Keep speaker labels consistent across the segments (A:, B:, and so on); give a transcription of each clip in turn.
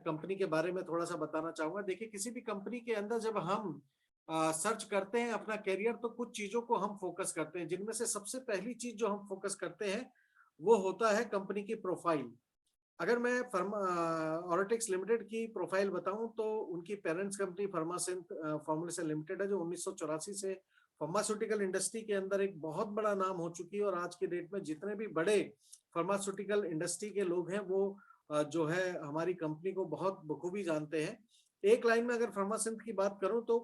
A: Company के बारे में थोड़ा सा बताना चाहूंगा। देखिए, किसी भी कंपनी के अंदर जब हम सर्च करते हैं अपना करियर, तो कुछ चीजों को हम फोकस करते हैं, जिनमें से सबसे पहली चीज जो हम फोकस करते हैं वो होता है कंपनी की प्रोफाइल। अगर मैं ऑर्टिक्स लिमिटेड की प्रोफाइल बताऊं तो उनकी पेरेंट्स कंपनी फार्मासिंथ फॉर्मुलेशन लिमिटेड है, जो 1984 से फार्मास्यूटिकल इंडस्ट्री के अंदर एक बहुत बड़ा नाम हो चुकी है। और आज के डेट में जितने भी बड़े फार्मास्यूटिकल इंडस्ट्री के लोग हैं वो जो है हमारी कंपनी को बहुत बखूबी जानते हैं। एक लाइन में अगर फार्मासिंथ की बात करूं तो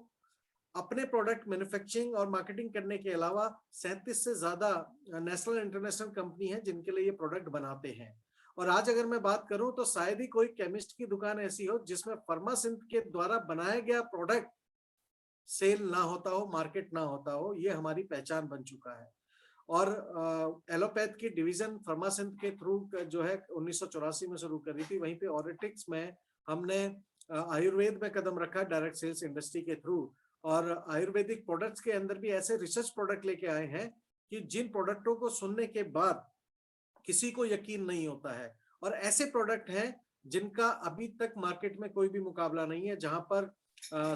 A: अपने प्रोडक्ट मैन्युफैक्चरिंग और मार्केटिंग करने के अलावा 37 से ज्यादा नेशनल इंटरनेशनल कंपनी है जिनके लिए ये प्रोडक्ट बनाते हैं। और आज अगर मैं बात करूं तो शायद ही कोई केमिस्ट की दुकान ऐसी हो जिसमें फार्मासिंथ के द्वारा बनाया गया प्रोडक्ट सेल ना होता हो, मार्केट ना होता हो। ये हमारी पहचान बन चुका है। और एलोपैथ की डिवीजन फार्मासिंथ के थ्रू जो है 1984 में शुरू करी थी। वहीं पे ऑरिटिक्स में हमने आयुर्वेद में कदम रखा डायरेक्ट सेल्स इंडस्ट्री के थ्रू। और आयुर्वेदिक प्रोडक्ट्स के अंदर भी ऐसे रिसर्च प्रोडक्ट लेके आए हैं कि जिन प्रोडक्टों को सुनने के बाद किसी को यकीन नहीं होता है। और ऐसे प्रोडक्ट हैं जिनका अभी तक मार्केट में कोई भी मुकाबला नहीं है, जहां पर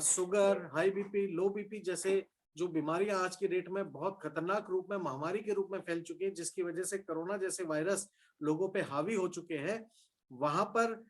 A: शुगर, हाई बीपी, लो बीपी जैसे जो बीमारियां आज की डेट में बहुत खतरनाक रूप में महामारी के रूप में फैल चुकी है, जिसकी वजह से कोरोना जैसे वायरस लोगों पे हावी हो चुके हैं, वहां पर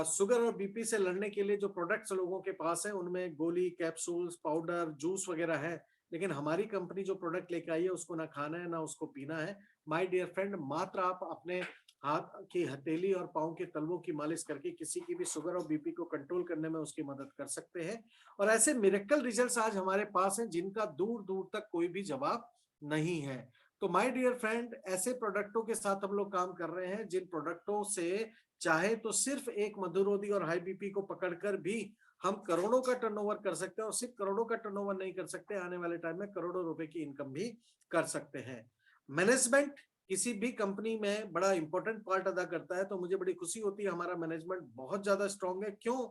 A: शुगर और बीपी से लड़ने के लिए जो प्रोडक्ट्स लोगों के पास है उनमें गोली, कैप्सूल्स, पाउडर, जूस वगैरह है। लेकिन हमारी कंपनी जो प्रोडक्ट लेके आई है उसको ना खाना है ना उसको पीना है। माय डियर फ्रेंड, मात्र आप अपने हाथ की हथेली और पांव के तलवों की मालिश करके किसी की भी शुगर और बीपी को कंट्रोल करने में उसकी मदद कर सकते हैं। और ऐसे मिरेकल रिजल्ट्स आज हमारे पास हैं जिनका दूर दूर तक कोई भी जवाब नहीं है। तो माय डियर फ्रेंड, ऐसे प्रोडक्टों के साथ हम लोग काम कर रहे हैं जिन प्रोडक्टों से चाहे तो सिर्फ एक मधुरोधी और हाई बीपी को पकड़कर भी हम करोड़ों का टर्नओवर कर सकते हैं। और सिर्फ करोड़ों का टर्नओवर नहीं कर सकते, आने वाले टाइम में करोड़ों रुपए की इनकम भी कर सकते हैं। मैनेजमेंट किसी भी कंपनी में बड़ा इंपॉर्टेंट पार्ट अदा करता है। तो मुझे बड़ी खुशी होती है हमारा मैनेजमेंट बहुत ज्यादा स्ट्रांग है। क्यों?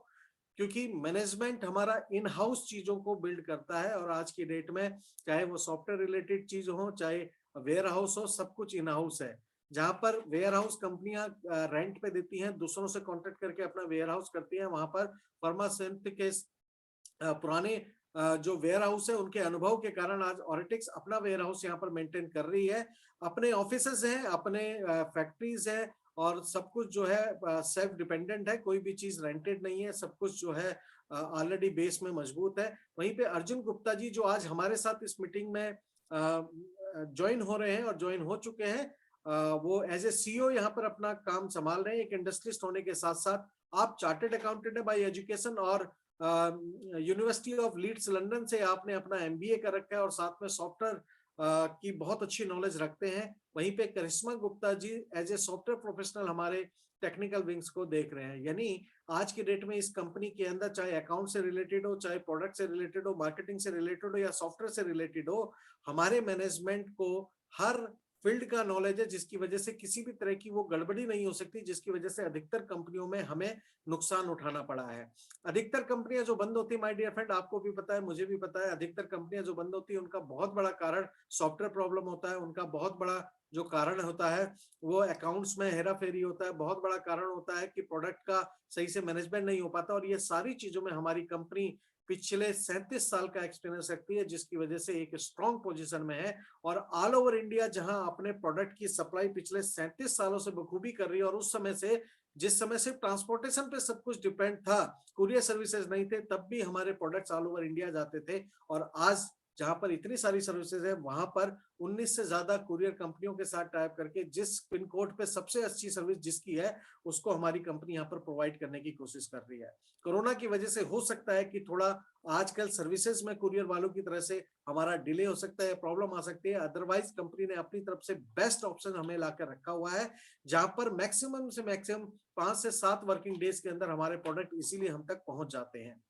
A: क्योंकि मैनेजमेंट हमारा इन हाउस चीजों को बिल्ड करता है। और आज की डेट में चाहे वो सॉफ्टवेयर रिलेटेड चीज हो, चाहे वेयर हाउस हो, सब कुछ इन हाउस है। जहां पर वेयर हाउस कंपनियां रेंट पे देती हैं, दूसरों से कॉन्ट्रैक्ट करके अपना वेयर हाउस करती हैं, वहां पर फार्मासेंट के पुराने जो वेयर हाउस है उनके अनुभव के कारण आज ऑरिटिक्स अपना वेयर हाउस यहाँ पर मेंटेन कर रही है। अपने ऑफिसेज हैं, अपने फैक्ट्रीज है, और सब कुछ जो है सेल्फ डिपेंडेंट है। कोई भी चीज रेंटेड नहीं है, सब कुछ जो है ऑलरेडी बेस में मजबूत है। वहीं पे अर्जुन गुप्ता जी जो आज हमारे साथ इस मीटिंग में ज्वाइन हो रहे हैं और ज्वाइन हो चुके हैं, वो एज ए सीईओ यहाँ पर अपना काम संभाल रहे हैं। एक इंडस्ट्रिस्ट होने के साथ साथ आप चार्टेड अकाउंटेंट है बाय एजुकेशन, और यूनिवर्सिटी ऑफ लीड्स लंदन से आपने अपना एमबीए कर रखा है, और साथ में सॉफ्टवेयर की बहुत अच्छी नॉलेज रखते हैं। वहीं पे करिश्मा Gupta ji as a software professional हमारे टेक्निकल विंग्स को देख रहे हैं। यानी आज की डेट में इस कंपनी के अंदर चाहे अकाउंट से रिलेटेड हो, चाहे प्रोडक्ट से रिलेटेड हो, मार्केटिंग से रिलेटेड हो या सॉफ्टवेयर से रिलेटेड हो, हमारे मैनेजमेंट को हर फील्ड का नॉलेज है, जिसकी वजह से किसी भी तरह की वो गड़बड़ी नहीं हो सकती, जिसकी वजह से अधिकतर कंपनियों में हमें नुकसान उठाना पड़ा है। अधिकतर कंपनियां जो बंद होती है, माय डियर फ्रेंड, आपको भी पता है, मुझे भी पता है, अधिकतर कंपनियां जो बंद होती है उनका बहुत बड़ा कारण सॉफ्टवेयर प्रॉब्लम होता है। उनका बहुत बड़ा जो कारण होता है वो अकाउंट्स में हेरा फेरी होता है। बहुत बड़ा कारण होता है कि प्रोडक्ट का सही से मैनेजमेंट नहीं हो पाता। और ये सारी चीजों में हमारी कंपनी पिछले 37 साल का एक्सपीरियंस रखती है, जिसकी वजह से एक स्ट्रॉन्ग पोजीशन में है। और ऑल ओवर इंडिया जहां अपने प्रोडक्ट की सप्लाई पिछले 37 सालों से बखूबी कर रही है, और उस समय से जिस समय सिर्फ ट्रांसपोर्टेशन पे सब कुछ डिपेंड था, कुरियर सर्विसेज नहीं थे, तब भी हमारे प्रोडक्ट्स ऑल ओवर इंडिया जाते थे। और आज जहां पर इतनी सारी सर्विसेज है, वहां पर 19 से ज्यादा कुरियर कंपनियों के साथ टाइप करके जिस पिन कोड पे सबसे अच्छी सर्विस जिसकी है, उसको हमारी कंपनी यहाँ पर प्रोवाइड करने की कोशिश कर रही है। कोरोना की वजह से हो सकता है कि थोड़ा आजकल सर्विसेज में कुरियर वालों की तरह से हमारा डिले हो सकता है, प्रॉब्लम आ सकती है। अदरवाइज कंपनी ने अपनी तरफ से बेस्ट ऑप्शन हमें लाकर रखा हुआ है, जहां पर मैक्सिमम से मैक्सिमम 5 से 7 वर्किंग डेज के अंदर हमारे प्रोडक्ट इजीली हम तक पहुंच जाते हैं।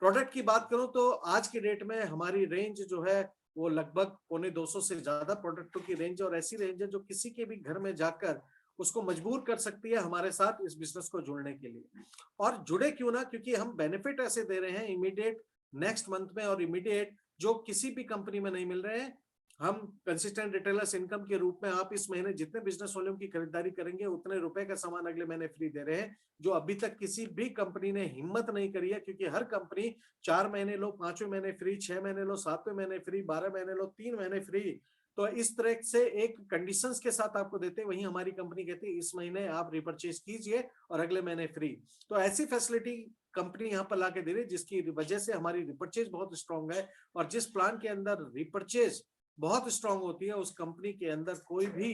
A: प्रोडक्ट की बात करूं तो आज की डेट में हमारी रेंज जो है वो लगभग 250 से ज्यादा प्रोडक्टों की रेंज, और ऐसी रेंज है जो किसी के भी घर में जाकर उसको मजबूर कर सकती है हमारे साथ इस बिजनेस को जुड़ने के लिए। और जुड़े क्यों ना, क्योंकि हम बेनिफिट ऐसे दे रहे हैं इमीडिएट नेक्स्ट मंथ में, और इमीडिएट जो किसी भी कंपनी में नहीं मिल रहे हैं। हम कंसिस्टेंट रिटेलर्स इनकम के रूप में आप इस महीने जितने बिजनेस वॉल्यूम की खरीदारी करेंगे उतने रुपए का सामान अगले महीने फ्री दे रहे हैं, जो अभी तक किसी भी कंपनी ने हिम्मत नहीं करी है, क्योंकि हर कंपनी 4 महीने लो, 5वें महीने फ्री, 6 महीने लो, 7वें महीने फ्री, 12 महीने लो, 3 महीने फ्री। तो इस तरह से एक कंडीशंस के साथ आपको देते हैं। वहीं हमारी कंपनी कहती है इस महीने आप रिपर्चेज कीजिए और अगले महीने फ्री। तो ऐसी फैसिलिटी कंपनी यहाँ पर ला के दे रही है, जिसकी वजह से हमारी रिपर्चेज बहुत स्ट्रांग है। और जिस प्लान के अंदर रिपर्चेज बहुत स्ट्रांग होती है, उस कंपनी के अंदर कोई भी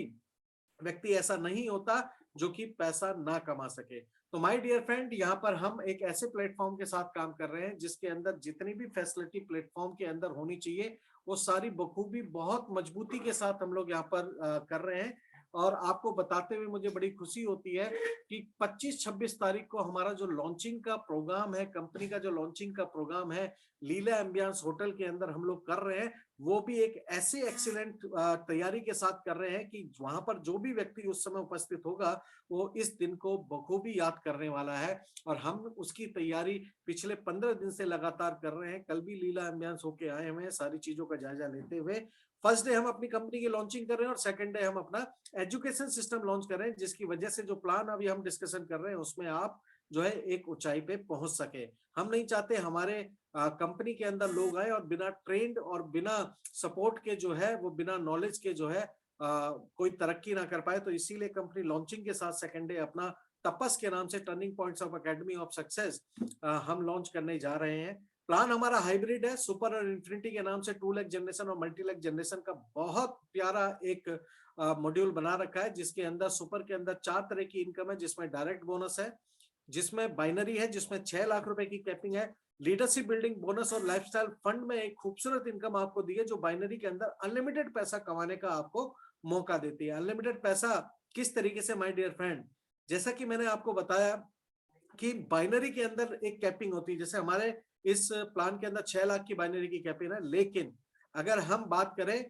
A: व्यक्ति ऐसा नहीं होता जो कि पैसा ना कमा सके। तो माय डियर फ्रेंड, यहाँ पर हम एक ऐसे प्लेटफॉर्म के साथ काम कर रहे हैं जिसके अंदर जितनी भी फैसिलिटी प्लेटफॉर्म के अंदर होनी चाहिए वो सारी बखूबी बहुत मजबूती के साथ हम लोग यहाँ पर कर रहे हैं। और आपको बताते हुए मुझे बड़ी खुशी होती है कि 25-26 तारीख को हमारा जो लॉन्चिंग का प्रोग्राम है, कंपनी का जो लॉन्चिंग का प्रोग्राम है, लीला एम्बियंस होटल के अंदर हम लोग कर रहे हैं। वो भी एक ऐसे एक्सीलेंट तैयारी के साथ कर रहे हैं कि वहां पर जो भी व्यक्ति उस समय उपस्थित होगा वो इस दिन को बखूबी याद करने वाला है। और हम उसकी तैयारी पिछले 15 दिन से लगातार कर रहे हैं। कल भी लीला एम्बियंस होके आए हुए हैं सारी चीजों का जायजा लेते हुए। फर्स्ट डे हम अपनी कंपनी की लॉन्चिंग कर रहे हैं और सेकंड डे हम अपना एजुकेशन सिस्टम लॉन्च कर रहे हैं, जिसकी वजह से जो प्लान अभी हम डिस्कशन कर रहे हैं उसमें आप जो है एक ऊंचाई पे पहुंच सके। हम नहीं चाहते हमारे कंपनी के अंदर लोग आए और बिना ट्रेंड और बिना सपोर्ट के जो है वो बिना नॉलेज के जो है कोई तरक्की ना कर पाए। तो इसीलिए कंपनी लॉन्चिंग के साथ सेकंड डे अपना तपस के नाम से turning points of academy of success हम लॉन्च करने जा रहे हैं। प्लान हमारा हाइब्रिड है। सुपर और इन्फिनिटी के नाम से 2 लाख जनरेशन और मल्टी लाख जनरेशन का बहुत प्यारा एक मॉड्यूल बना रखा है, जिसके अंदर सुपर के अंदर 4 तरह की इनकम है, जिसमें डायरेक्ट बोनस है, जिसमें बाइनरी है, जिसमें 6 लाख रुपए की कैपिंग है, लीडरशिप बिल्डिंग बोनस और लाइफस्टाइल फंड में एक खूबसूरत इनकम आपको दी है जो बाइनरी के अंदर अनलिमिटेड पैसा कमाने का आपको मौका देती है। अनलिमिटेड पैसा किस तरीके से माय डियर फ्रेंड, जैसा कि मैंने आपको बताया कि बाइनरी के अंदर एक कैपिंग होती है। जैसे हमारे इस प्लान के अंदर 6 लाख की बाइनरी की कैपिंग है, लेकिन अगर हम बात करें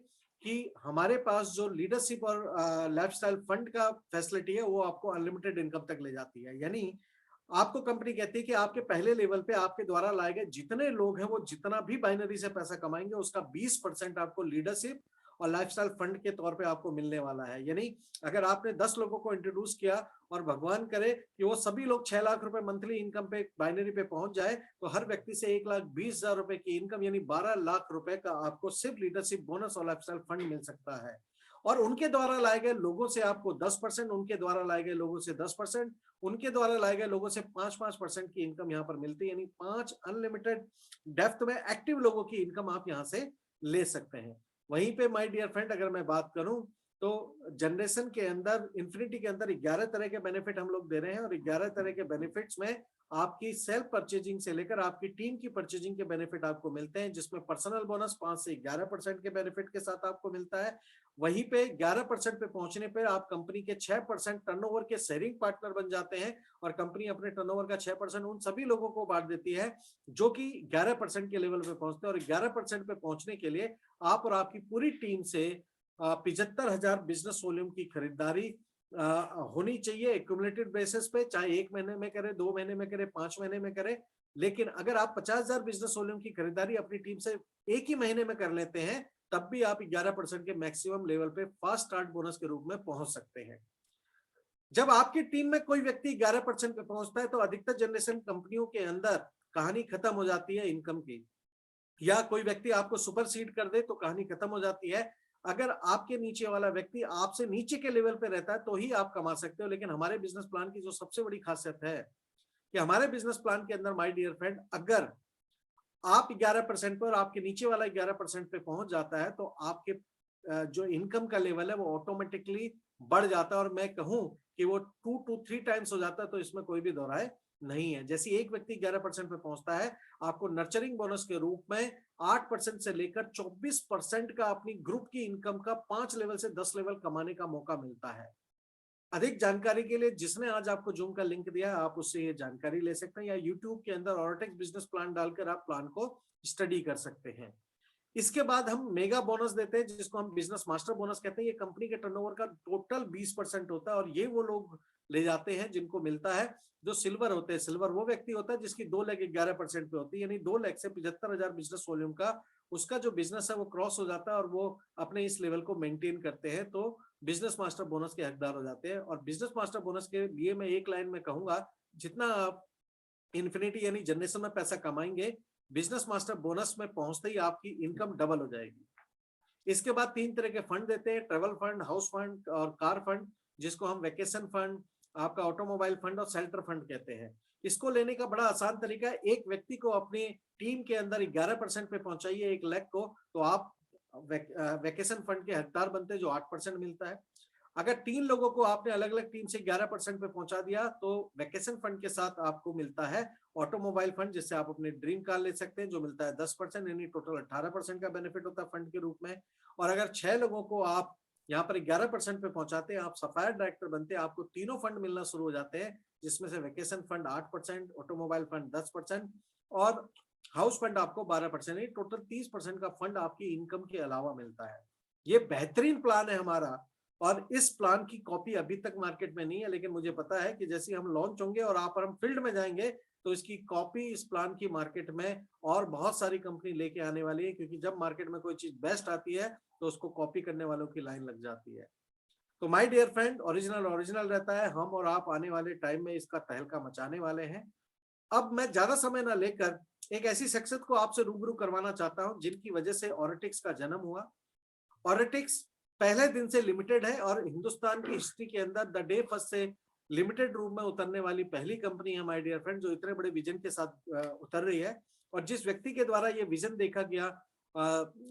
A: कि हमारे पास जो लीडरशिप और लाइफस्टाइल फंड का फैसिलिटी है वो आपको अनलिमिटेड इनकम तक ले जाती है। यानी आपको कंपनी कहती है कि आपके पहले लेवल पे आपके द्वारा लाए गए जितने लोग हैं वो जितना भी बाइनरी से पैसा कमाएंगे उसका 20% आपको लीडरशिप और लाइफस्टाइल फंड के तौर पे आपको मिलने वाला है। यानी अगर आपने 10 लोगों को इंट्रोड्यूस किया और भगवान करे कि वो सभी लोग 6 लाख रुपए मंथली इनकम पे बाइनरी पे पहुंच जाए, तो हर व्यक्ति से 1,20,000 रुपए की इनकम यानी 12 लाख रुपए का आपको सिर्फ लीडरशिप बोनस और लाइफस्टाइल फंड मिल सकता है। और उनके द्वारा लाए गए लोगों से आपको 10%, उनके द्वारा लाए गए लोगों से 10%, उनके द्वारा लाए गए लोगों से 5-5% की इनकम यहाँ पर मिलती है। यानी 5 अनलिमिटेड डेप्थ में एक्टिव लोगों की इनकम आप यहाँ से ले सकते हैं। वहीं पे माय डियर फ्रेंड अगर मैं बात करूं तो जनरेशन के अंदर इंफिनिटी के अंदर 11 तरह के बेनिफिट हम लोग दे रहे हैं और 11 तरह के बेनिफिट्स में आपकी सेल्फ परचेजिंग से लेकर आपकी टीम की परचेजिंग के बेनिफिट आपको मिलते हैं, जिसमें पर्सनल बोनस 5 से 11% के बेनिफिट के साथ आपको मिलता है। वहीं पे 11% पे पहुंचने पर आप कंपनी के 6% टर्नओवर के शेयरिंग पार्टनर बन जाते हैं और कंपनी अपने टर्नओवर का 6% उन सभी लोगों को बांट देती है जो कि 11% के लेवल पे पहुंचते हैं। और 11% पे पहुंचने के लिए आप और आपकी पूरी टीम से 75,000 बिजनेस वॉल्यूम की खरीदारी होनी चाहिए एक्यूमुलेटेड बेसिस पे, चाहे 1 महीने में करे, 2 महीने में करे, 5 महीने में करे। लेकिन अगर आप 50,000 बिजनेस वॉल्यूम की खरीदारी अपनी टीम से एक ही महीने में कर लेते हैं तब भी आप 11% के मैक्सिमम लेवल पे फास्ट स्टार्ट बोनस के रूप में पहुंच सकते हैं। जब आपकी टीम में कोई व्यक्ति 11% पे पहुंचता है तो अधिकतर जनरेशन कंपनियों के अंदर कहानी खत्म हो जाती है इनकम की, या कोई व्यक्ति आपको सुपरसीड कर दे तो कहानी खत्म हो जाती है। अगर आपके नीचे वाला व्यक्ति आपसे नीचे के लेवल पे रहता है तो ही आप कमा सकते हो। लेकिन हमारे बिजनेस प्लान की जो सबसे बड़ी खासियत है कि हमारे बिजनेस प्लान के अंदर माय डियर फ्रेंड अगर आप 11% पर आपके नीचे वाला 11% पे पहुंच जाता है तो आपके जो इनकम का लेवल है वो ऑटोमेटिकली बढ़ जाता है। और मैं कहूं कि वो 2 to 3 टाइम्स हो जाता है, तो इसमें कोई भी दोहराए नहीं है। जैसे एक व्यक्ति 11% पे पहुंचता है, आपको नर्चरिंग बोनस के रूप में 8% से लेकर 24% का अपनी ग्रुप की इनकम का 5 लेवल से 10 लेवल कमाने का मौका मिलता है। अधिक जानकारी के लिए जिसने आज आपको जूम का लिंक दिया आप उससे ये जानकारी ले सकते हैं, या यूट्यूब के अंदर ऑर्टेक्स बिजनेस प्लान डालकर आप प्लान को स्टडी कर सकते हैं। इसके बाद हम मेगा बोनस देते हैं जिसको हम बिजनेस मास्टर बोनस कहते हैं। ये कंपनी के टर्नओवर का टोटल 20% होता है और ये वो लोग ले जाते हैं जिनको मिलता है। जो सिल्वर होते हैं, सिल्वर वो व्यक्ति होता है जिसकी 2 लाख 11% पे होती है, यानी 2 लाख से 75,000 बिजनेस वॉल्यूम का उसका जो बिजनेस है वो क्रॉस हो जाता है और वो अपने इस लेवल को मेंटेन करते हैं तो बिजनेस मास्टर बोनस के हकदार हो जाते हैं। और बिजनेस मास्टर बोनस के लिए मैं एक लाइन में कहूंगा, जितना आप इन्फिनिटी यानी जनरेशन में पैसा कमाएंगे, बिजनेस मास्टर बोनस में पहुंचते ही आपकी इनकम डबल हो जाएगी। इसके बाद 3 तरह के फंड देते हैं, ट्रेवल फंड, हाउस फंड और कार फंड, जिसको हम वेकेशन फंड, आपका ऑटोमोबाइल फंड और शेल्टर फंड कहते हैं। इसको लेने का बड़ा आसान तरीका है, एक व्यक्ति को अपनी टीम के अंदर 11% पे पहुंचाइए 1 लाख को, तो आप वेकेशन फंड के हकदार बनते हैं जो 8% मिलता है। अगर 3 लोगों को आपने अलग अलग टीम से 11% पे पहुंचा दिया तो वेकेशन फंड के साथ आपको मिलता है ऑटोमोबाइल फंड, जिससे आप अपने ड्रीम कार ले सकते हैं, जो मिलता है 10%, यानी टोटल 18% का बेनिफिट होता है फंड के रूप में। और अगर 6 लोगों को आप यहाँ पर 11% पे पहुंचाते हैं, आप सफायर डायरेक्टर बनते हैं, आपको तीनों फंड मिलना शुरू हो जाते हैं, जिसमें से वेकेशन फंड 8%, ऑटोमोबाइल फंड 10% और हाउस फंड आपको 12%, यानी टोटल 30% का फंड आपकी इनकम के अलावा मिलता है। ये बेहतरीन प्लान है हमारा और इस प्लान की कॉपी अभी तक मार्केट में नहीं है, लेकिन मुझे पता है कि जैसे हम लॉन्च होंगे और आप हम फील्ड में जाएंगे तो इसकी कॉपी इस प्लान की मार्केट में और बहुत सारी कंपनी लेके आने वाली है, क्योंकि जब मार्केट में कोई चीज बेस्ट आती है तो उसको कॉपी करने वालों की लाइन लग जाती है। तो my dear friend, original original रहता है, हम और आप आने वाले टाइम में इसका तहलका मचाने वाले हैं। अब मैं ज्यादा समय ना लेकर एक ऐसी शख्सियत को आपसे रूबरू करवाना चाहता हूं जिनकी वजह से ऑरिटिक्स का जन्म हुआ। ऑरिटिक्स पहले दिन से लिमिटेड है और हिंदुस्तान की हिस्ट्री के अंदर द डे फर्स्ट से लिमिटेड रूप में उतरने वाली पहली कंपनी है माय डियर फ्रेंड, जो इतने बड़े विजन के साथ उतर रही है। और जिस व्यक्ति के द्वारा ये विजन देखा गया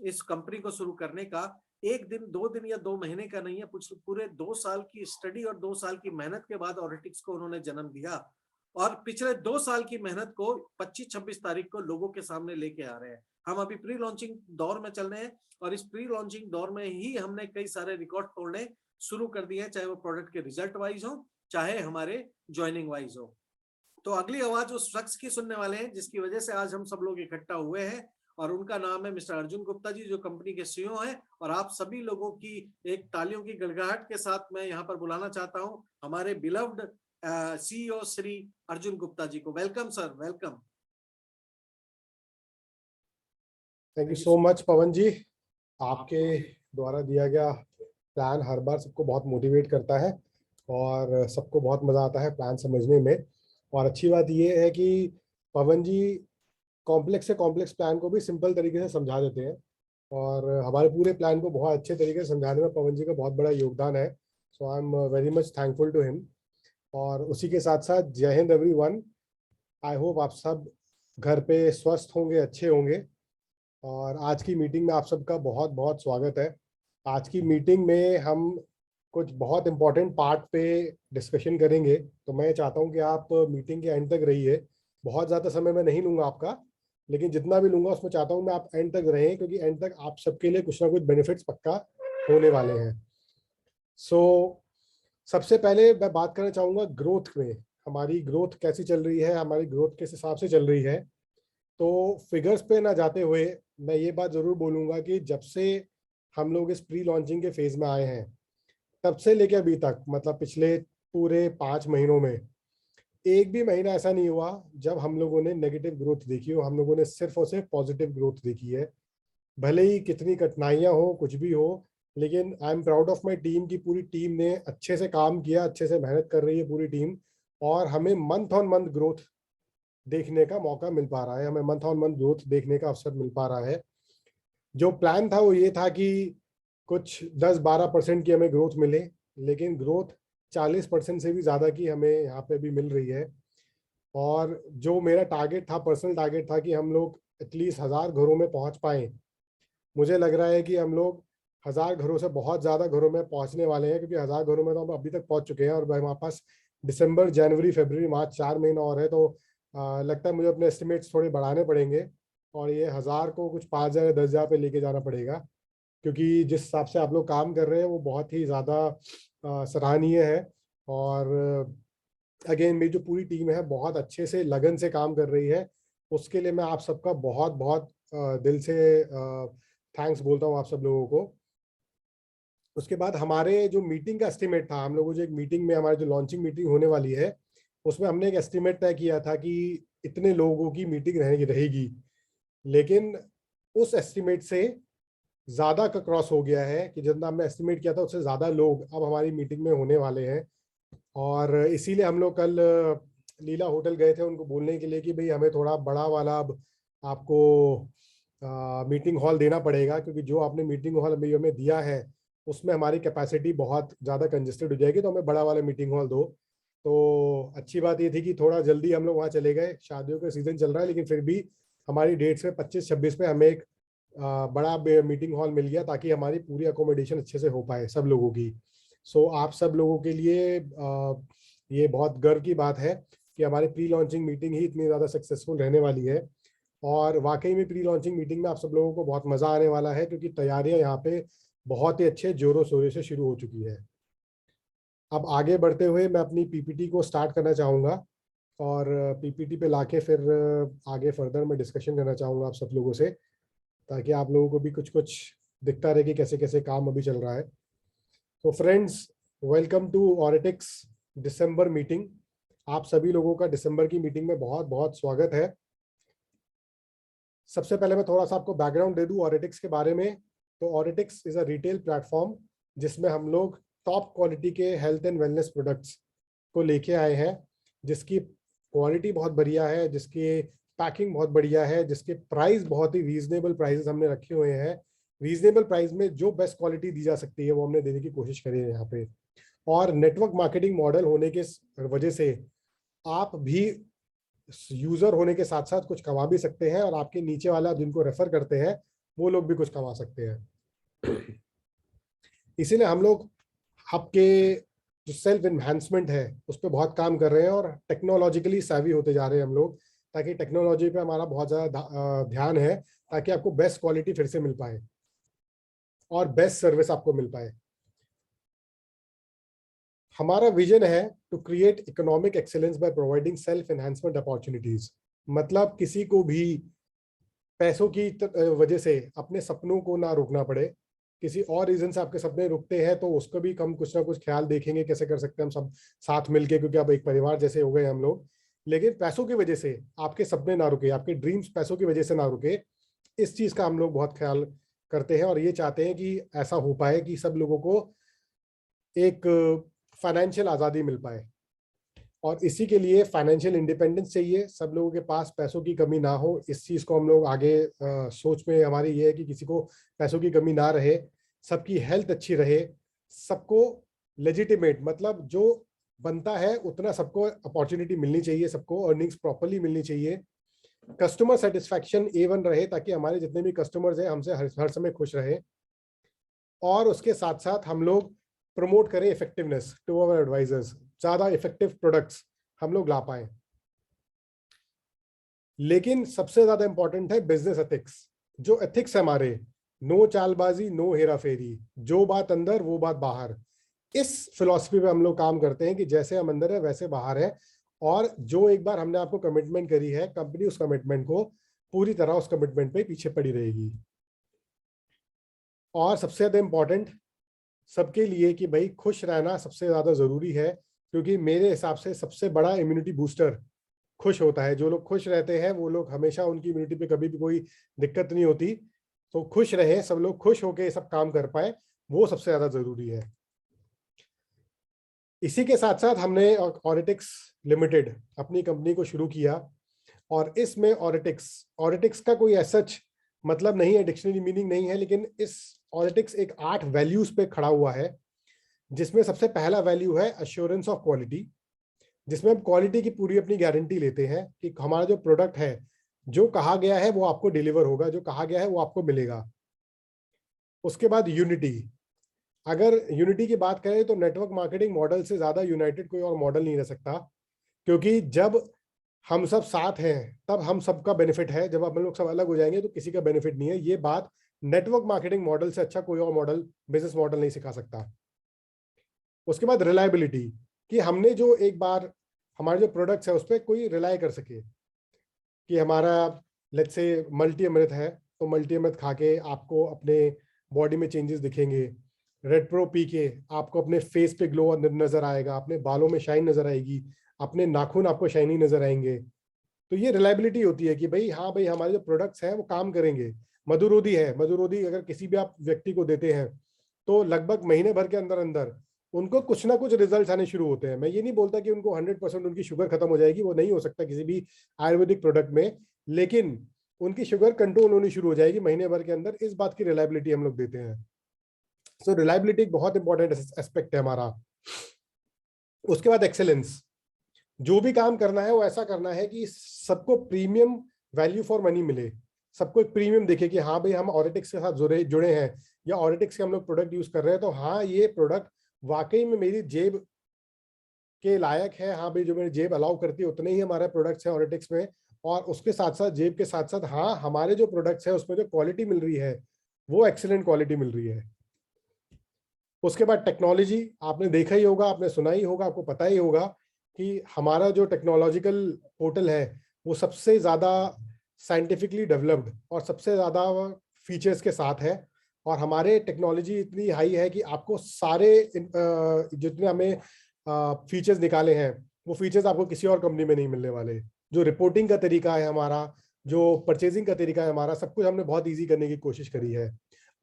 A: इस कंपनी को शुरू करने का, एक दिन 2 दिन या 2 महीने का नहीं है, कुछ पूरे 2 साल की स्टडी और 2 साल की मेहनत के बाद ऑरिटिक्स को उन्होंने जन्म दिया। और पिछले 2 साल की मेहनत को 25-26 तारीख को लोगों के सामने लेके आ रहे हैं। हम अभी प्री लॉन्चिंग दौर में चल रहे हैं और इस प्री लॉन्चिंग दौर में ही हमने कई सारे रिकॉर्ड तोड़ने शुरू कर दिए हैं, चाहे वो प्रोडक्ट के रिजल्ट वाइज हो, चाहे हमारे ज्वाइनिंग वाइज हो। तो अगली आवाज उस शख्स की सुनने वाले हैं जिसकी वजह से आज हम सब लोग इकट्ठा हुए हैं, और उनका नाम है मिस्टर अर्जुन गुप्ता जी, जो कंपनी के सीईओ हैं। और आप सभी लोगों की एक तालियों की गड़गड़ाहट के साथ मैं यहाँ पर बुलाना चाहता हूँ हमारे बिलव्ड सीईओ श्री अर्जुन गुप्ता जी को। Welcome sir, welcome.
B: Thank you so much Pavan ji. आपके द्वारा दिया गया प्लान हर बार सबको बहुत मोटिवेट करता है और सबको बहुत मज़ा आता है प्लान समझने में। और अच्छी बात ये है कि पवन जी कॉम्प्लेक्स से कॉम्प्लेक्स प्लान को भी सिंपल तरीके से समझा देते हैं और हमारे पूरे प्लान को बहुत अच्छे तरीके से समझाने में पवन जी का बहुत बड़ा योगदान है। So I am very much thankful to him. और उसी के साथ साथ जय हिंद एवरीवन। आई होप आप सब घर पे स्वस्थ होंगे, अच्छे होंगे। और आज की मीटिंग में आप सबका बहुत बहुत स्वागत है। आज की मीटिंग में हम कुछ बहुत इम्पोर्टेंट पार्ट पे डिस्कशन करेंगे, तो मैं चाहता हूं कि आप मीटिंग के एंड तक रहिए। बहुत ज़्यादा समय मैं नहीं लूँगा आपका, लेकिन जितना भी लूँगा उसमें चाहता हूं मैं आप एंड तक रहें, क्योंकि एंड तक आप सबके लिए कुछ ना कुछ बेनिफिट्स पक्का होने वाले हैं। सबसे पहले मैं बात करना चाहूँगा ग्रोथ में। हमारी ग्रोथ कैसी चल रही है, हमारी ग्रोथ किस हिसाब से चल रही है। तो फिगर्स पे ना जाते हुए मैं ये बात ज़रूर बोलूँगा कि जब से हम लोग इस प्री लॉन्चिंग के फेज़ में आए हैं तब से लेके अभी तक, मतलब पिछले पूरे 5 महीनों में एक भी महीना ऐसा नहीं हुआ जब हम लोगों ने नेगेटिव ग्रोथ देखी हो। हम लोगों ने सिर्फ और सिर्फ पॉजिटिव ग्रोथ देखी है। भले ही कितनी कठिनाइयाँ हो, कुछ भी हो, लेकिन I am proud of my team की पूरी टीम ने अच्छे से काम किया, अच्छे से मेहनत कर रही है पूरी टीम। और हमें मंथ ऑन मंथ ग्रोथ देखने का मौका मिल पा रहा है, हमें मंथ ऑन मंथ ग्रोथ देखने का अवसर मिल पा रहा है। जो प्लान था वो ये था कि कुछ 10-12% की हमें ग्रोथ मिले, लेकिन ग्रोथ 40% से भी ज़्यादा की हमें यहाँ पे भी मिल रही है। और जो मेरा टारगेट था, पर्सनल टारगेट था कि हम लोग एटलीस्ट 1000 घरों में पहुँच पाएँ, मुझे लग रहा है कि हम लोग 1000 घरों से बहुत ज़्यादा घरों में पहुँचने वाले हैं, क्योंकि 1000 घरों में तो हम अभी तक पहुँच चुके हैं और हमारे पास दिसंबर, जनवरी, फरवरी, मार्च 4 महीना और है। तो लगता है मुझे अपने एस्टिमेट्स थोड़े बढ़ाने पड़ेंगे और ये 1000 को कुछ 5000 या 10,000 पे लेके जाना पड़ेगा, क्योंकि जिस हिसाब से आप लोग काम कर रहे हैं वो बहुत ही ज़्यादा सराहनीय है। और अगेन मेरी जो पूरी टीम है बहुत अच्छे से लगन से काम कर रही है, उसके लिए मैं आप सबका बहुत बहुत दिल से थैंक्स बोलता हूँ आप सब लोगों को। उसके बाद हमारे जो मीटिंग का एस्टिमेट था, हम लोगों जो एक मीटिंग में, हमारी जो लॉन्चिंग मीटिंग होने वाली है, उसमें हमने एक एस्टिमेट तय किया था कि इतने लोगों की मीटिंग रहेगी, लेकिन उस एस्टिमेट से ज़्यादा का क्रॉस हो गया है कि जितना हमने एस्टिमेट किया था उससे ज़्यादा लोग अब हमारी मीटिंग में होने वाले हैं। और इसीलिए हम लोग कल लीला होटल गए थे उनको बोलने के लिए कि भाई हमें थोड़ा बड़ा वाला अब आपको मीटिंग हॉल देना पड़ेगा, क्योंकि जो आपने मीटिंग हॉल अभी हमें दिया है उसमें हमारी कैपेसिटी बहुत ज़्यादा कंजेस्टेड हो जाएगी, तो हमें बड़ा वाला मीटिंग हॉल दो। तो अच्छी बात ये थी कि थोड़ा जल्दी हम लोग वहाँ चले गए। शादियों का सीज़न चल रहा है, लेकिन फिर भी हमारी डेट्स में 25-26 में हमें एक बड़ा मीटिंग हॉल मिल गया, ताकि हमारी पूरी अकोमोडेशन अच्छे से हो पाए सब लोगों की। सो आप सब लोगों के लिए ये बहुत गर्व की बात है कि हमारी प्री लॉन्चिंग मीटिंग ही इतनी ज़्यादा सक्सेसफुल रहने वाली है। और वाकई में प्री लॉन्चिंग मीटिंग में आप सब लोगों को बहुत मज़ा आने वाला है, क्योंकि तैयारियां यहाँ पे बहुत ही अच्छे जोरों शोरों से शुरू हो चुकी है। अब आगे बढ़ते हुए मैं अपनी पीपीटी को स्टार्ट करना चाहूँगा, और पीपीटी पे लाके फिर आगे फर्दर मैं डिस्कशन करना चाहूँगा आप सब लोगों से, ताकि आप लोगों को भी कुछ कुछ दिखता रहे कि कैसे कैसे काम अभी चल रहा है। तो friends, welcome to Auritics December meeting. आप सभी लोगों का दिसंबर की मीटिंग में बहुत बहुत स्वागत है। सबसे पहले मैं थोड़ा सा आपको बैकग्राउंड दे दूं ऑरिटिक्स के बारे में। तो ऑरिटिक्स इज अ रिटेल प्लेटफॉर्म जिसमें हम लोग टॉप क्वालिटी के हेल्थ एंड वेलनेस प्रोडक्ट्स को लेके आए हैं, जिसकी क्वालिटी बहुत बढ़िया है, जिसकी पैकिंग बहुत बढ़िया है, जिसके प्राइस बहुत ही रीजनेबल प्राइसेस हमने रखे हुए हैं। रीजनेबल प्राइस में जो बेस्ट क्वालिटी दी जा सकती है वो हमने देने की कोशिश करी है यहाँ पे। और नेटवर्क मार्केटिंग मॉडल होने के वजह से आप भी यूजर होने के साथ साथ कुछ कमा भी सकते हैं, और आपके नीचे वाला जिनको रेफर करते हैं वो लोग भी कुछ कमा सकते हैं। इसीलिए हम लोग आपके जो सेल्फ एनहांसमेंट है उस पर बहुत काम कर रहे हैं, और टेक्नोलॉजिकली savvy होते जा रहे हैं हम लोग, ताकि टेक्नोलॉजी पे हमारा बहुत ज़्यादा ध्यान है, ताकि आपको बेस्ट क्वालिटी फिर से मिल पाए और बेस्ट सर्विस आपको मिल पाए। हमारा विजन है to create economic excellence by providing self enhancement opportunities. मतलब किसी को भी पैसों की वजह से अपने सपनों को ना रोकना पड़े। किसी और रीजन से आपके सपने रुकते हैं तो उसको भी हम कुछ ना कुछ ख्याल देखेंगे कैसे कर सकते हैं हम सब साथ मिलके, क्योंकि अब एक परिवार जैसे हो गए हम लोग। लेकिन पैसों की वजह से आपके सपने ना रुके, आपके ड्रीम्स पैसों की वजह से ना रुके, इस चीज का हम लोग बहुत ख्याल करते हैं, और ये चाहते हैं कि ऐसा हो पाए कि सब लोगों को एक फाइनेंशियल आज़ादी मिल पाए। और इसी के लिए फाइनेंशियल इंडिपेंडेंस चाहिए, सब लोगों के पास पैसों की कमी ना हो। इस चीज़ को हम लोग आगे सोच में हमारी ये है कि किसी को पैसों की कमी ना रहे, सबकी हेल्थ अच्छी रहे, सबको लेजिटिमेट मतलब जो बनता है उतना सबको अपॉर्चुनिटी मिलनी चाहिए, सबको अर्निंग्स प्रॉपरली मिलनी चाहिए, कस्टमर सेटिस्फैक्शन A1 रहे, ताकि हमारे जितने भी कस्टमर्स हैं हमसे हर समय खुश रहे। और उसके साथ साथ हम लोग प्रमोट करें इफेक्टिवनेस टू अवर एडवाइजर्स, ज़्यादा इफेक्टिव प्रोडक्ट्स हम लोग ला पाए। लेकिन सबसे ज़्यादा इंपॉर्टेंट है बिजनेस एथिक्स। जो एथिक्स है हमारे, नो चालबाजी, नो हेरा फेरी, जो बात अंदर वो बात बाहर। इस फिलॉसफी पे हम लोग काम करते हैं कि जैसे हम अंदर है वैसे बाहर है, और जो एक बार हमने आपको कमिटमेंट करी है, कंपनी उस कमिटमेंट को पूरी तरह उस कमिटमेंट पे पीछे पड़ी रहेगी। और सबसे ज़्यादा इंपॉर्टेंट सबके लिए कि भाई खुश रहना सबसे ज़्यादा ज़रूरी है, क्योंकि मेरे हिसाब से सबसे बड़ा इम्यूनिटी बूस्टर खुश होता है। जो लोग खुश रहते हैं वो लोग हमेशा, उनकी इम्यूनिटी पे कभी भी कोई दिक्कत नहीं होती। तो खुश रहे, सब लोग खुश होकर सब काम कर पाए, वो सबसे ज़्यादा ज़रूरी है। इसी के साथ साथ हमने ऑरिटिक्स लिमिटेड अपनी कंपनी को शुरू किया, और इसमें ऑरिटिक्स का कोई सच मतलब नहीं है, डिक्शनरी मीनिंग नहीं है, लेकिन इस ऑरिटिक्स एक 8 वैल्यूज पे खड़ा हुआ है, जिसमें सबसे पहला वैल्यू है अश्योरेंस ऑफ क्वालिटी, जिसमें हम क्वालिटी की पूरी अपनी गारंटी लेते हैं कि हमारा जो प्रोडक्ट है, जो कहा गया है वो आपको डिलीवर होगा, जो कहा गया है वो आपको मिलेगा। उसके बाद यूनिटी। अगर यूनिटी की बात करें तो नेटवर्क मार्केटिंग मॉडल से ज़्यादा यूनाइटेड कोई और मॉडल नहीं रह सकता, क्योंकि जब हम सब साथ हैं तब हम सबका बेनिफिट है, जब हम लोग सब अलग हो जाएंगे तो किसी का बेनिफिट नहीं है। ये बात नेटवर्क मार्केटिंग मॉडल से अच्छा कोई और मॉडल, बिजनेस मॉडल नहीं सिखा सकता। उसके बाद रिलायबिलिटी, कि हमने जो एक बार हमारे जो प्रोडक्ट्स है उस पर कोई रिलाई कर सके, कि हमारा लेट्स से मल्टी अमृत है तो मल्टी एमएथ खा के आपको अपने बॉडी में चेंजेस दिखेंगे। रेड प्रो पी के आपको अपने फेस पे ग्लो नजर आएगा, अपने बालों में शाइन नजर आएगी, अपने नाखून आपको शाइनी नजर आएंगे। तो ये रिलायबिलिटी होती है कि भाई हाँ भाई हमारे जो प्रोडक्ट्स हैं वो काम करेंगे। मधुरोधी है, मधुरोधी अगर किसी भी आप व्यक्ति को देते हैं तो लगभग महीने भर के अंदर अंदर उनको कुछ ना कुछ रिजल्ट आने शुरू होते हैं। मैं ये नहीं बोलता कि उनको 100% उनकी शुगर खत्म हो जाएगी, वो नहीं हो सकता किसी भी आयुर्वेदिक प्रोडक्ट में, लेकिन उनकी शुगर कंट्रोल होनी शुरू हो जाएगी महीने भर के अंदर। इस बात की रिलायबिलिटी हम लोग देते हैं। सो रिलायबिलिटी एक बहुत इंपॉर्टेंट एस्पेक्ट है हमारा। उसके बाद एक्सेलेंस। जो भी काम करना है वो ऐसा करना है कि सबको प्रीमियम वैल्यू फॉर मनी मिले, सबको एक प्रीमियम दिखे कि हाँ भाई हम ऑरिटिक्स के साथ जुड़े हैं या ऑरिटिक्स के हम लोग प्रोडक्ट यूज कर रहे हैं, तो हाँ ये प्रोडक्ट वाकई में मेरी जेब के लायक है। हाँ भाई जो मेरी जेब अलाउ करती है उतने ही हमारे प्रोडक्ट्स हैं ऑरिटिक्स में, और उसके साथ साथ जेब के साथ साथ हाँ हमारे जो प्रोडक्ट्स हैं उसमें जो क्वालिटी मिल रही है वो एक्सीलेंट क्वालिटी मिल रही है। उसके बाद टेक्नोलॉजी, आपने देखा ही होगा, आपने सुना ही होगा, आपको पता ही होगा कि हमारा जो टेक्नोलॉजिकल पोर्टल है वो सबसे ज़्यादा साइंटिफिकली डेवलप्ड और सबसे ज़्यादा फीचर्स के साथ है। और हमारे टेक्नोलॉजी इतनी हाई है कि आपको सारे जितने हमें फीचर्स निकाले हैं वो फीचर्स आपको किसी और कंपनी में नहीं मिलने वाले। जो रिपोर्टिंग का तरीका है हमारा, जो परचेजिंग का तरीका है हमारा, सब कुछ हमने बहुत ईजी करने की कोशिश करी है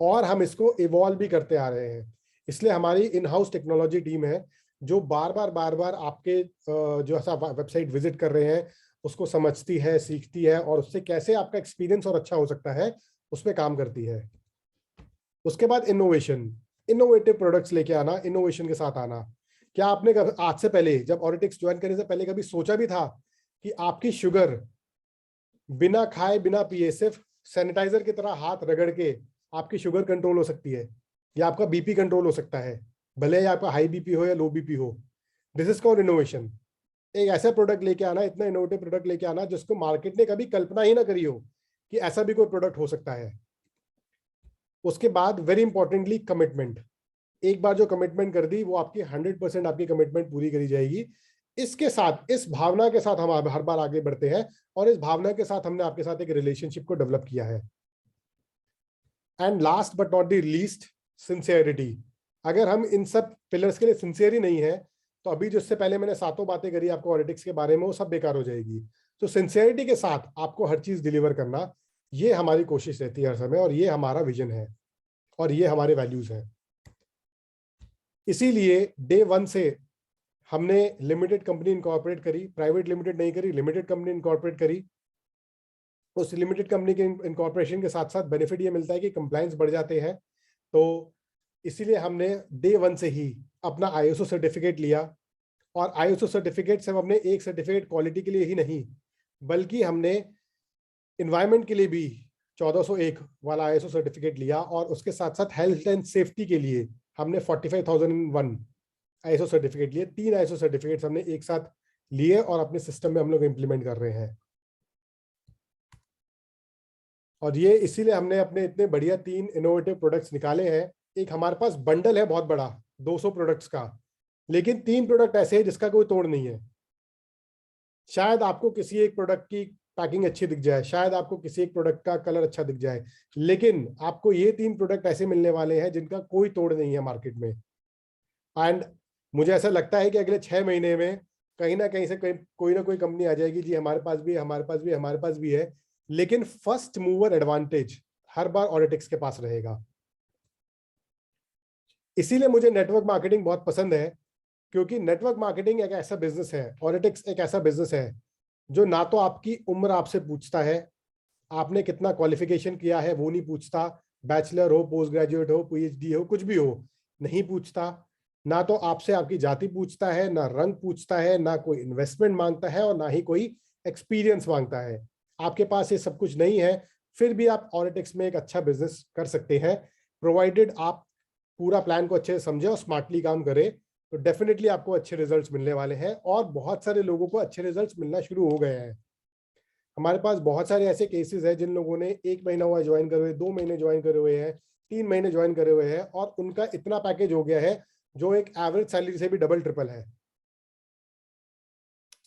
B: और हम इसको इवॉल्व भी करते आ रहे हैं। इसलिए हमारी इन हाउस टेक्नोलॉजी टीम है जो बार बार आपके जो ऐसा वेबसाइट विजिट कर रहे हैं उसको समझती है, सीखती है और उससे कैसे आपका एक्सपीरियंस और अच्छा हो सकता है उस पर काम करती है। उसके बाद इनोवेशन, इनोवेटिव प्रोडक्ट्स लेके आना, इनोवेशन के साथ आना। क्या आपने आज से पहले, जब ऑरिटिक्स ज्वाइन करने से पहले कभी सोचा भी था कि आपकी शुगर बिना खाए बिना पिए सिर्फ सैनिटाइजर की तरह हाथ रगड़ के आपकी शुगर कंट्रोल हो सकती है या आपका बीपी कंट्रोल हो सकता है, भले ही आपका हाई बीपी हो या लो बीपी हो? This is called innovation. एक ऐसा प्रोडक्ट लेके आना, इतना इनोवेटिव प्रोडक्ट लेके आना जिसको मार्केट ने कभी कल्पना ही ना करी हो कि ऐसा भी कोई प्रोडक्ट हो सकता है। उसके बाद वेरी इंपॉर्टेंटली कमिटमेंट। एक बार जो कमिटमेंट कर दी वो आपकी 100% आपकी कमिटमेंट पूरी करी जाएगी। इसके साथ, इस भावना के साथ हम हर बार आगे बढ़ते हैं और इस भावना के साथ हमने आपके साथ एक रिलेशनशिप को डेवलप किया है। And last but not the least, sincerity. अगर हम इन सब पिलर्स के लिए सिंसियर ही नहीं है तो अभी जिससे पहले मैंने सातों बातें करी आपको ऑरिटिक्स के बारे में वो सब बेकार हो जाएगी। तो सिंसियरिटी के साथ आपको हर चीज डिलीवर करना, ये हमारी कोशिश रहती है हर समय और ये हमारा विजन है और ये हमारे वैल्यूज हैं। इसीलिए डे वन से हमने लिमिटेड कंपनी इनकॉर्पोरेट करी, प्राइवेट लिमिटेड नहीं करी, लिमिटेड कंपनी इनकॉर्पोरेट करी। उस लिमिटेड कंपनी के इनकॉर्पोरेशन के साथ साथ बेनिफिट ये मिलता है कि कंप्लायंस बढ़ जाते हैं। तो इसीलिए हमने डे वन से ही अपना आईएसओ सर्टिफिकेट लिया और आईएसओ सर्टिफिकेट सिर्फ हमने एक सर्टिफिकेट क्वालिटी के लिए ही नहीं बल्कि हमने इन्वायरमेंट के लिए भी 1401 वाला आईएसओ सर्टिफिकेट लिया और उसके साथ साथ हेल्थ एंड सेफ्टी के लिए हमने 45001 आईएसओ सर्टिफिकेट लिए। 3 आईएसओ सर्टिफिकेट्स हमने एक साथ लिए और अपने सिस्टम में हम लोग इम्प्लीमेंट कर रहे हैं। और ये इसीलिए हमने अपने इतने बढ़िया 3 इनोवेटिव प्रोडक्ट्स निकाले हैं। एक हमारे पास बंडल है बहुत बड़ा 200 प्रोडक्ट्स का, लेकिन 3 प्रोडक्ट ऐसे हैं जिसका कोई तोड़ नहीं है। शायद आपको किसी एक प्रोडक्ट की पैकिंग अच्छी दिख जाए, शायद आपको किसी एक प्रोडक्ट का कलर अच्छा दिख जाए, लेकिन आपको ये 3 प्रोडक्ट ऐसे मिलने वाले हैं जिनका कोई तोड़ नहीं है मार्केट में। एंड मुझे ऐसा लगता है कि अगले 6 महीने में कहीं ना कहीं से कोई ना कोई कंपनी आ जाएगी, जी हमारे पास भी है, हमारे पास भी है, हमारे पास भी है, लेकिन फर्स्ट मूवर एडवांटेज हर बार ऑरिटिक्स के पास रहेगा। इसीलिए मुझे नेटवर्क मार्केटिंग बहुत पसंद है, क्योंकि नेटवर्क मार्केटिंग एक ऐसा बिजनेस है, ऑरिटिक्स एक ऐसा बिजनेस है जो ना तो आपकी उम्र आपसे पूछता है, आपने कितना क्वालिफिकेशन किया है वो नहीं पूछता, बैचलर हो, पोस्ट ग्रेजुएट हो, पीएचडी हो, कुछ भी हो, नहीं पूछता। ना तो आपसे आपकी जाति पूछता है, ना रंग पूछता है, ना कोई इन्वेस्टमेंट मांगता है और ना ही कोई एक्सपीरियंस मांगता है। आपके पास ये सब कुछ नहीं है, फिर भी आप ऑरिटिक्स में एक अच्छा बिजनेस कर सकते हैं, प्रोवाइडेड आप पूरा प्लान को अच्छे से समझे और स्मार्टली काम करें। तो डेफिनेटली आपको अच्छे रिजल्ट्स मिलने वाले हैं और बहुत सारे लोगों को अच्छे रिजल्ट्स मिलना शुरू हो गए हैं। हमारे पास बहुत सारे ऐसे केसेस हैं जिन लोगों ने 1 महीना हुआ ज्वाइन करे हुए, 2 महीने ज्वाइन करे हुए हैं, 3 महीने ज्वाइन करे हुए हैं और उनका इतना पैकेज हो गया है जो एक एवरेज सैलरी से भी डबल ट्रिपल है।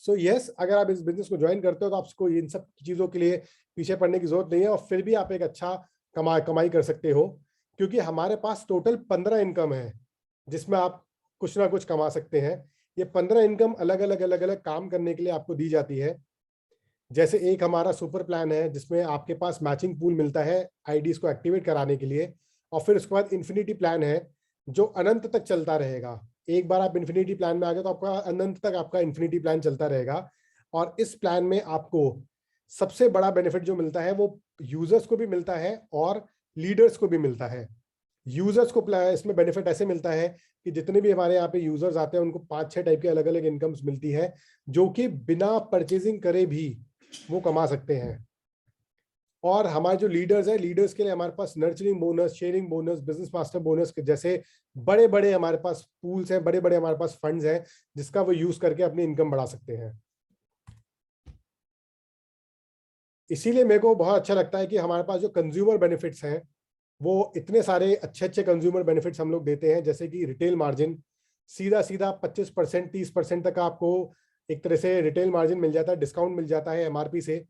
B: सो यस, अगर आप इस बिजनेस को ज्वाइन करते हो तो आपको इन सब चीज़ों के लिए पीछे पड़ने की जरूरत नहीं है, और फिर भी आप एक अच्छा कमाई कर सकते हो, क्योंकि हमारे पास टोटल 15 इनकम है जिसमें आप कुछ ना कुछ कमा सकते हैं। ये 15 इनकम अलग अलग काम करने के लिए आपको दी जाती है। जैसे एक हमारा सुपर प्लान है जिसमें आपके पास मैचिंग पूल मिलता है आईडीज को एक्टिवेट कराने के लिए, और फिर उसके बाद इन्फिनिटी प्लान है जो अनंत तक चलता रहेगा। एक बार आप इन्फिनिटी प्लान में आ गए तो आपका अनंत तक आपका इन्फिनिटी प्लान चलता रहेगा। और इस प्लान में आपको सबसे बड़ा बेनिफिट जो मिलता है वो यूजर्स को भी मिलता है और लीडर्स को भी मिलता है। यूजर्स को इसमें बेनिफिट ऐसे मिलता है कि जितने भी हमारे यहाँ पे यूजर्स आते हैं उनको 5-6 टाइप के अलग अलग इनकम्स मिलती है, जो कि बिना परचेजिंग करे भी वो कमा सकते हैं। और हमारे जो लीडर्स हैं, लीडर्स के लिए हमारे पास nurturing bonus, sharing bonus, business master bonus के जैसे बड़े बड़े हमारे पास पूल्स हैं, बड़े बड़े हमारे पास फंड्स हैं जिसका वो यूज करके अपनी इनकम बढ़ा सकते हैं। इसीलिए मेरे को बहुत अच्छा लगता है कि हमारे पास जो कंज्यूमर बेनिफिट्स हैं वो इतने सारे अच्छे अच्छे कंज्यूमर बेनिफिट्स हम लोग देते हैं, जैसे कि रिटेल मार्जिन सीधा सीधा 25% 30% तक आपको एक तरह से रिटेल मार्जिन मिल जाता है, डिस्काउंट मिल जाता है एमआरपी से।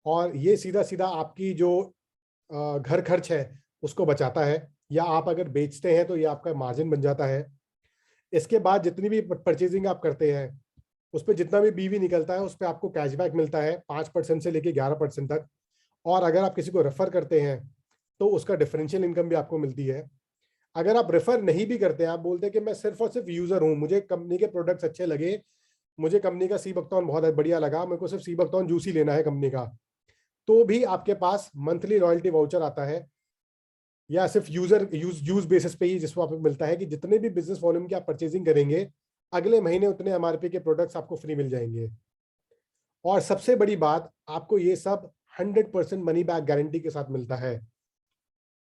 B: और ये सीधा सीधा आपकी जो घर खर्च है उसको बचाता है, या आप अगर बेचते हैं तो ये आपका मार्जिन बन जाता है। इसके बाद जितनी भी परचेजिंग आप करते हैं उस पर जितना भी बीवी निकलता है उस पर आपको कैशबैक मिलता है 5% से लेके 11% तक। और अगर आप किसी को रेफर करते हैं तो उसका डिफरेंशियल इनकम भी आपको मिलती है। अगर आप रेफर नहीं भी करते हैं, आप बोलते हैं कि मैं सिर्फ और सिर्फ यूजर हूं, मुझे कंपनी के प्रोडक्ट्स अच्छे लगे, मुझे कंपनी का सी बकथॉर्न बहुत बढ़िया लगा, मेरे को सिर्फ सी बकथॉर्न जूस ही लेना है कंपनी का, तो भी आपके पास मंथली रॉयल्टी वाउचर आता है, या सिर्फ यूज बेसिस पे ही जिसको आपको मिलता है कि जितने भी बिजनेस वॉल्यूम की आप परचेजिंग करेंगे अगले महीने उतने एमआरपी के प्रोडक्ट्स आपको फ्री मिल जाएंगे। और सबसे बड़ी बात, आपको ये सब 100% मनी बैक गारंटी के साथ मिलता है।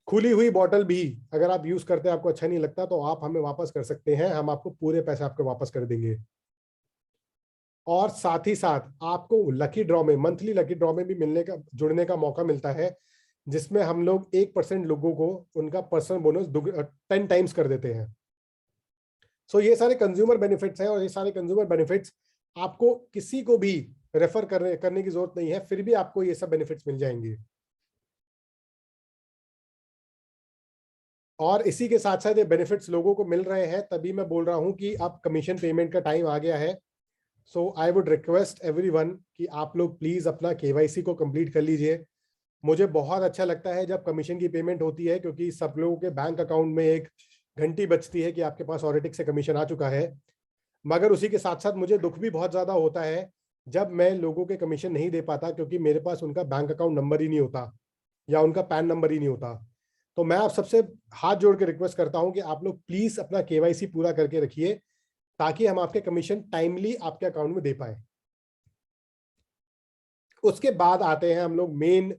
B: खुली हुई बॉटल भी अगर आप यूज करते हैं आपको अच्छा नहीं लगता तो आप हमें वापस कर सकते हैं, हम आपको पूरे पैसे आपके वापस कर देंगे। और साथ ही साथ आपको लकी ड्रॉ में, मंथली लकी ड्रॉ में भी जुड़ने का मौका मिलता है, जिसमें हम लोग 1% लोगों को उनका पर्सनल बोनस 10 टाइम्स कर देते हैं। सो ये सारे कंज्यूमर बेनिफिट्स हैं, और ये सारे कंज्यूमर बेनिफिट्स आपको किसी को भी रेफर करने की जरूरत नहीं है, फिर भी आपको ये सब बेनिफिट्स मिल जाएंगे। और इसी के साथ साथ ये बेनिफिट्स लोगों को मिल रहे हैं, तभी मैं बोल रहा हूं कि अब कमीशन पेमेंट का टाइम आ गया है। So I would request everyone कि आप लोग प्लीज अपना केवाईसी को कंप्लीट कर लीजिए। मुझे बहुत अच्छा लगता है जब कमीशन की पेमेंट होती है, क्योंकि सब लोगों के बैंक अकाउंट में एक घंटी बजती है कि आपके पास ऑरेटिक से कमीशन आ चुका है। मगर उसी के साथ साथ मुझे दुख भी बहुत ज्यादा होता है जब मैं लोगों के कमीशन नहीं दे पाता, क्योंकि मेरे पास उनका बैंक अकाउंट नंबर ही नहीं होता या उनका पैन नंबर ही नहीं होता। तो मैं आप सबसे हाथ जोड़ के रिक्वेस्ट करता हूं कि आप लोग प्लीज अपना केवाईसी पूरा करके रखिए, ताकि हम आपके कमीशन टाइमली आपके अकाउंट में दे पाए। उसके बाद आते हैं हम लोग मेन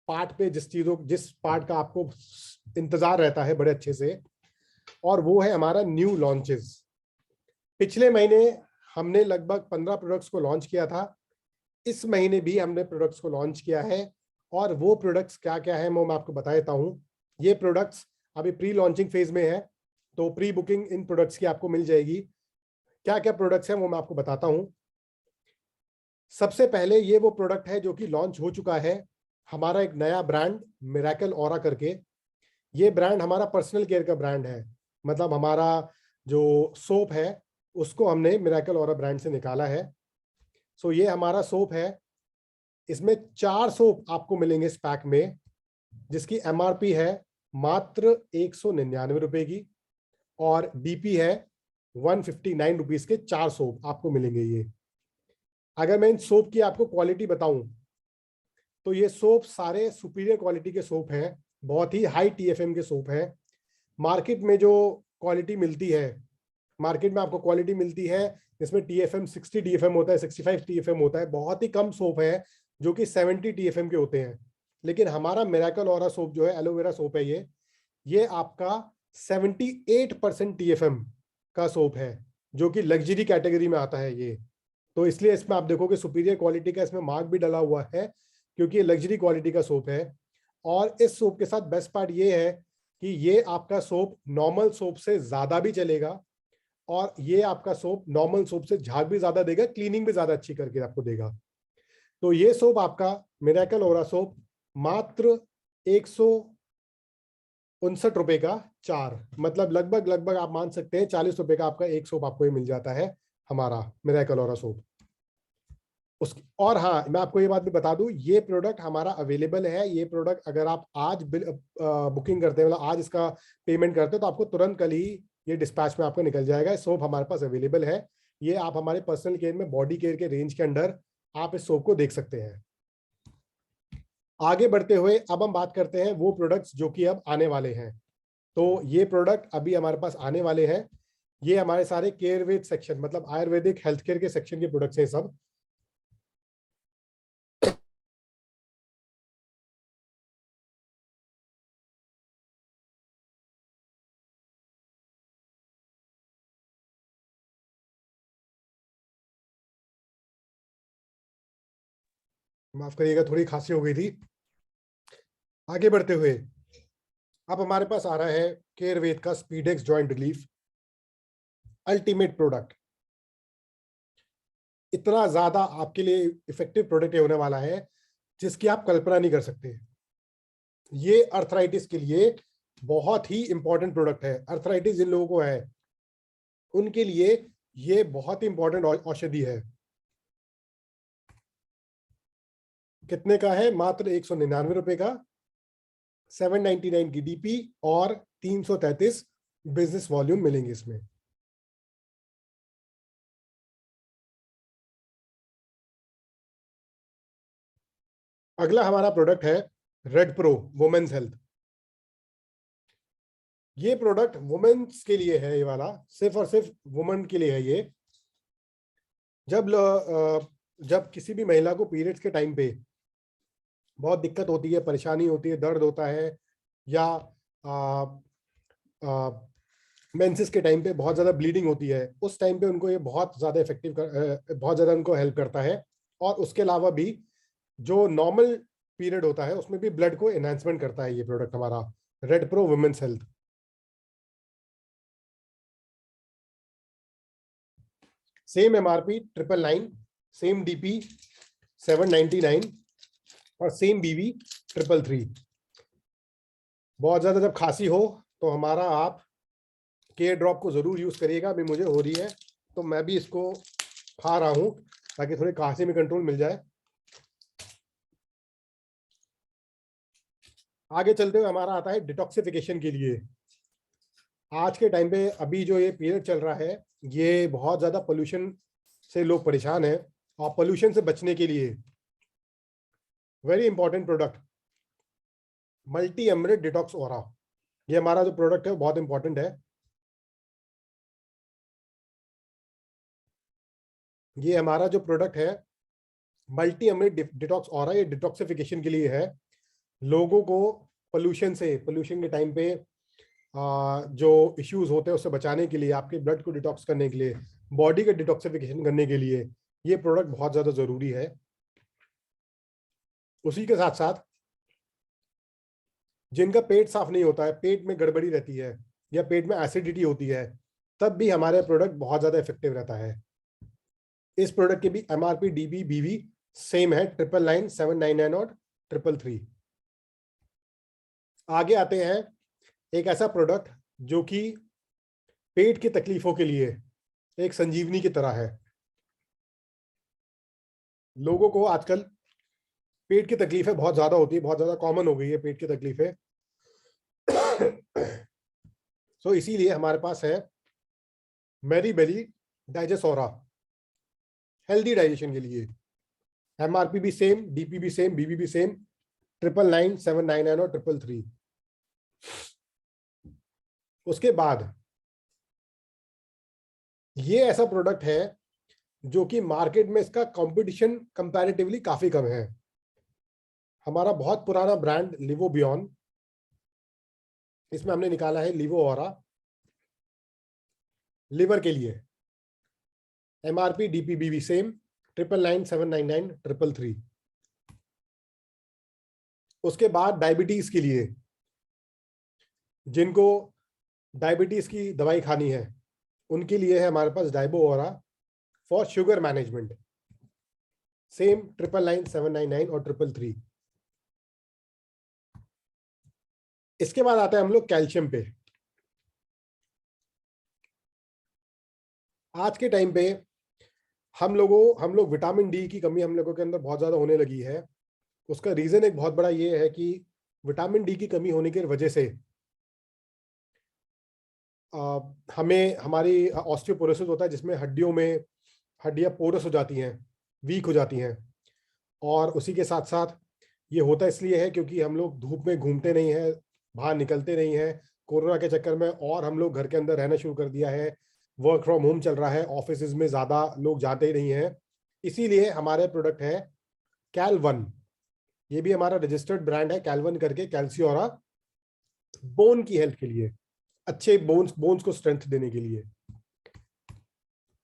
B: पार्ट पे, जिस पार्ट का आपको इंतजार रहता है बड़े अच्छे से, और वो है हमारा न्यू लॉन्चेस। पिछले महीने हमने लगभग 15 प्रोडक्ट्स को लॉन्च किया था। इस महीने भी हमने प्रोडक्ट्स को लॉन्च किया है, और वो प्रोडक्ट्स क्या क्या है वो मैं आपको बता देता हूं। ये प्रोडक्ट्स अभी प्री लॉन्चिंग फेज में है, तो प्री बुकिंग इन प्रोडक्ट्स की आपको मिल जाएगी। क्या क्या प्रोडक्ट्स हैं वो मैं आपको बताता हूं। सबसे पहले ये वो प्रोडक्ट है जो कि लॉन्च हो चुका है, हमारा एक नया ब्रांड मिरेकल ऑरा करके। ये ब्रांड हमारा पर्सनल केयर का ब्रांड है, मतलब हमारा जो सोप है उसको हमने मिरेकल ऑरा ब्रांड से निकाला है। सो ये हमारा सोप है, इसमें 4 सोप आपको मिलेंगे इस पैक में, जिसकी एमआरपी है मात्र 199 रुपए की, और डीपी है 159 रुपीज के 4 सोप आपको मिलेंगे ये। अगर मैं इन सोप की आपको क्वालिटी बताऊं तो ये सोप सारे सुपीरियर क्वालिटी के सोप हैं, बहुत ही हाई टीएफएम के सोप हैं। मार्केट में जो क्वालिटी मिलती है, मार्केट में आपको क्वालिटी मिलती है जिसमें टीएफएम 60 टीएफएम होता है, 65 टीएफएम होता है, बहुत ही कम सोप है जो कि 70 टीएफएम के होते हैं। लेकिन हमारा मिरेकल ऑरा सोप जो है, एलोवेरा सोप है, ये आपका 78% टीएफएम का सोप है, जो कि लग्जरी कैटेगरी में आता है ये। तो इसलिए इसमें आप देखोगे सुपीरियर क्वालिटी का इसमें मार्क भी डला हुआ है, क्योंकि ये लग्जरी क्वालिटी का सोप है। और इस सोप के साथ बेस्ट पार्ट ये है कि ये आपका सोप नॉर्मल सोप से ज्यादा भी चलेगा, और ये आपका सोप नॉर्मल सोप से झाग भी ज्यादा देगा, क्लीनिंग भी ज्यादा अच्छी करके आपको देगा। तो ये सोप आपका मिरेकल ऑरा सोप मात्र 159 रुपए का 4, मतलब लगभग लगभग आप मान सकते हैं 40 रुपए का आपका एक सोप आपको ये मिल जाता है, हमारा मिरेकल ऑरा सोप। उस और हाँ, मैं आपको ये बात भी बता दूं, ये प्रोडक्ट हमारा अवेलेबल है। ये प्रोडक्ट अगर आप आज बुकिंग करते हैं, मतलब आज इसका पेमेंट करते हैं, तो आपको तुरंत कल ही ये डिस्पैच में आपको निकल जाएगा। सोप हमारे पास अवेलेबल है। ये आप हमारे पर्सनल केयर में बॉडी केयर के रेंज के अंडर आप इस सोप को देख सकते हैं। आगे बढ़ते हुए अब हम बात करते हैं वो प्रोडक्ट्स जो कि अब आने वाले हैं। तो ये प्रोडक्ट अभी हमारे पास आने वाले हैं। ये हमारे सारे केयरवेद सेक्शन, मतलब आयुर्वेदिक हेल्थ केयर के सेक्शन के प्रोडक्ट्स हैं सब। माफ करिएगा, थोड़ी खांसी हो गई थी। आगे बढ़ते हुए अब हमारे पास आ रहा है केयरवेद का स्पीडेक्स जॉइंट रिलीफ अल्टीमेट प्रोडक्ट। इतना ज्यादा आपके लिए इफेक्टिव प्रोडक्ट होने वाला है जिसकी आप कल्पना नहीं कर सकते। ये अर्थराइटिस के लिए बहुत ही इंपॉर्टेंट प्रोडक्ट है। अर्थराइटिस जिन लोगों को है उनके लिए ये बहुत ही इंपॉर्टेंट औषधि है। कितने का है? मात्र 199 रुपए का, 799 की डीपी और 333 बिजनेस वॉल्यूम मिलेंगे इसमें। अगला हमारा प्रोडक्ट है रेड प्रो वुमेन्स हेल्थ। ये प्रोडक्ट वुमेन्स के लिए है, ये वाला सिर्फ और सिर्फ वुमेन के लिए है। ये जब किसी भी महिला को पीरियड्स के टाइम पे बहुत दिक्कत होती है, परेशानी होती है, दर्द होता है, या मेंसेस के टाइम पे बहुत ज़्यादा ब्लीडिंग होती है, उस टाइम पे उनको ये बहुत ज़्यादा बहुत ज़्यादा उनको हेल्प करता है। और उसके अलावा भी जो नॉर्मल पीरियड होता है उसमें भी ब्लड को एनहांसमेंट करता है ये प्रोडक्ट हमारा red pro women's health. Same MRP 999, same DP 799 और सेम बीवी 333। बहुत ज्यादा जब खांसी हो तो हमारा आप केयर ड्रॉप को जरूर यूज करिएगा। अभी मुझे हो रही है तो मैं भी इसको खा रहा हूं ताकि थोड़ी खांसी में कंट्रोल मिल जाए। आगे चलते हुए हमारा आता है डिटॉक्सिफिकेशन के लिए। आज के टाइम पे अभी जो ये पीरियड चल रहा है, ये बहुत ज्यादा पोल्यूशन से लोग परेशान है, और पोल्यूशन से बचने के लिए वेरी इंपॉर्टेंट प्रोडक्ट मल्टी एमरेट डिटॉक्स ओरा। ये हमारा जो प्रोडक्ट है बहुत इंपॉर्टेंट है। ये हमारा जो प्रोडक्ट है मल्टी एमरेट डिटॉक्स ओरा, ये डिटॉक्सिफिकेशन के लिए है। लोगों को पोल्यूशन के टाइम पे जो इश्यूज होते हैं उससे बचाने के लिए, आपके ब्लड को डिटॉक्स करने के लिए, बॉडी का डिटॉक्सिफिकेशन करने के लिए ये प्रोडक्ट बहुत ज्यादा जरूरी है। उसी के साथ साथ जिनका पेट साफ नहीं होता है, पेट में गड़बड़ी रहती है या पेट में एसिडिटी होती है, तब भी हमारे प्रोडक्ट बहुत ज्यादा इफेक्टिव रहता है। इस प्रोडक्ट की भी एमआरपी डीबी बीवी सेम है 999, 799 और 333। आगे आते हैं एक ऐसा प्रोडक्ट जो कि पेट की तकलीफों के लिए एक संजीवनी की तरह है। लोगों को आजकल पेट की तकलीफें बहुत ज्यादा होती है, बहुत ज्यादा कॉमन हो गई है पेट की तकलीफें। तो इसीलिए हमारे पास है मेरी बेरी डाइजेस्टोरा हेल्दी डाइजेशन के लिए। एमआरपी भी सेम, डीपी भी सेम, बीबी भी सेम, 999, 799 और 333। उसके बाद ये ऐसा प्रोडक्ट है जो कि मार्केट में इसका कंपटीशन कंपैरेटिवली काफी कम है। हमारा बहुत पुराना ब्रांड लिवो बियॉन, इसमें हमने निकाला है लिवो ओरा लिवर के लिए। एमआरपी डीपीबी भी सेम 999, 799, 333। उसके बाद डायबिटीज के लिए, जिनको डायबिटीज की दवाई खानी है, उनके लिए है हमारे पास डाइबो ओरा फॉर शुगर मैनेजमेंट, सेम 999, 799 और 333। इसके बाद आता है हम लोग कैल्शियम पे। आज के टाइम पे हम लोग विटामिन डी की कमी हम लोगों के अंदर बहुत ज्यादा होने लगी है। उसका रीजन एक बहुत बड़ा ये है कि विटामिन डी की कमी होने की वजह से हमें हमारी ऑस्टियोपोरोसिस होता है, जिसमें हड्डियां पोरस हो जाती हैं, वीक हो जाती हैं। और उसी के साथ साथ ये होता इसलिए है क्योंकि हम लोग धूप में घूमते नहीं हैं, बाहर निकलते नहीं हैं कोरोना के चक्कर में, और हम लोग घर के अंदर रहना शुरू कर दिया है, वर्क फ्रॉम होम चल रहा है, ऑफिस में ज़्यादा लोग जाते ही नहीं हैं। इसीलिए हमारे प्रोडक्ट है कैल1, ये भी हमारा रजिस्टर्ड ब्रांड है कैल1 करके, कैल्सियोरा, बोन की हेल्थ के लिए, अच्छे बोन्स को स्ट्रेंथ देने के लिए।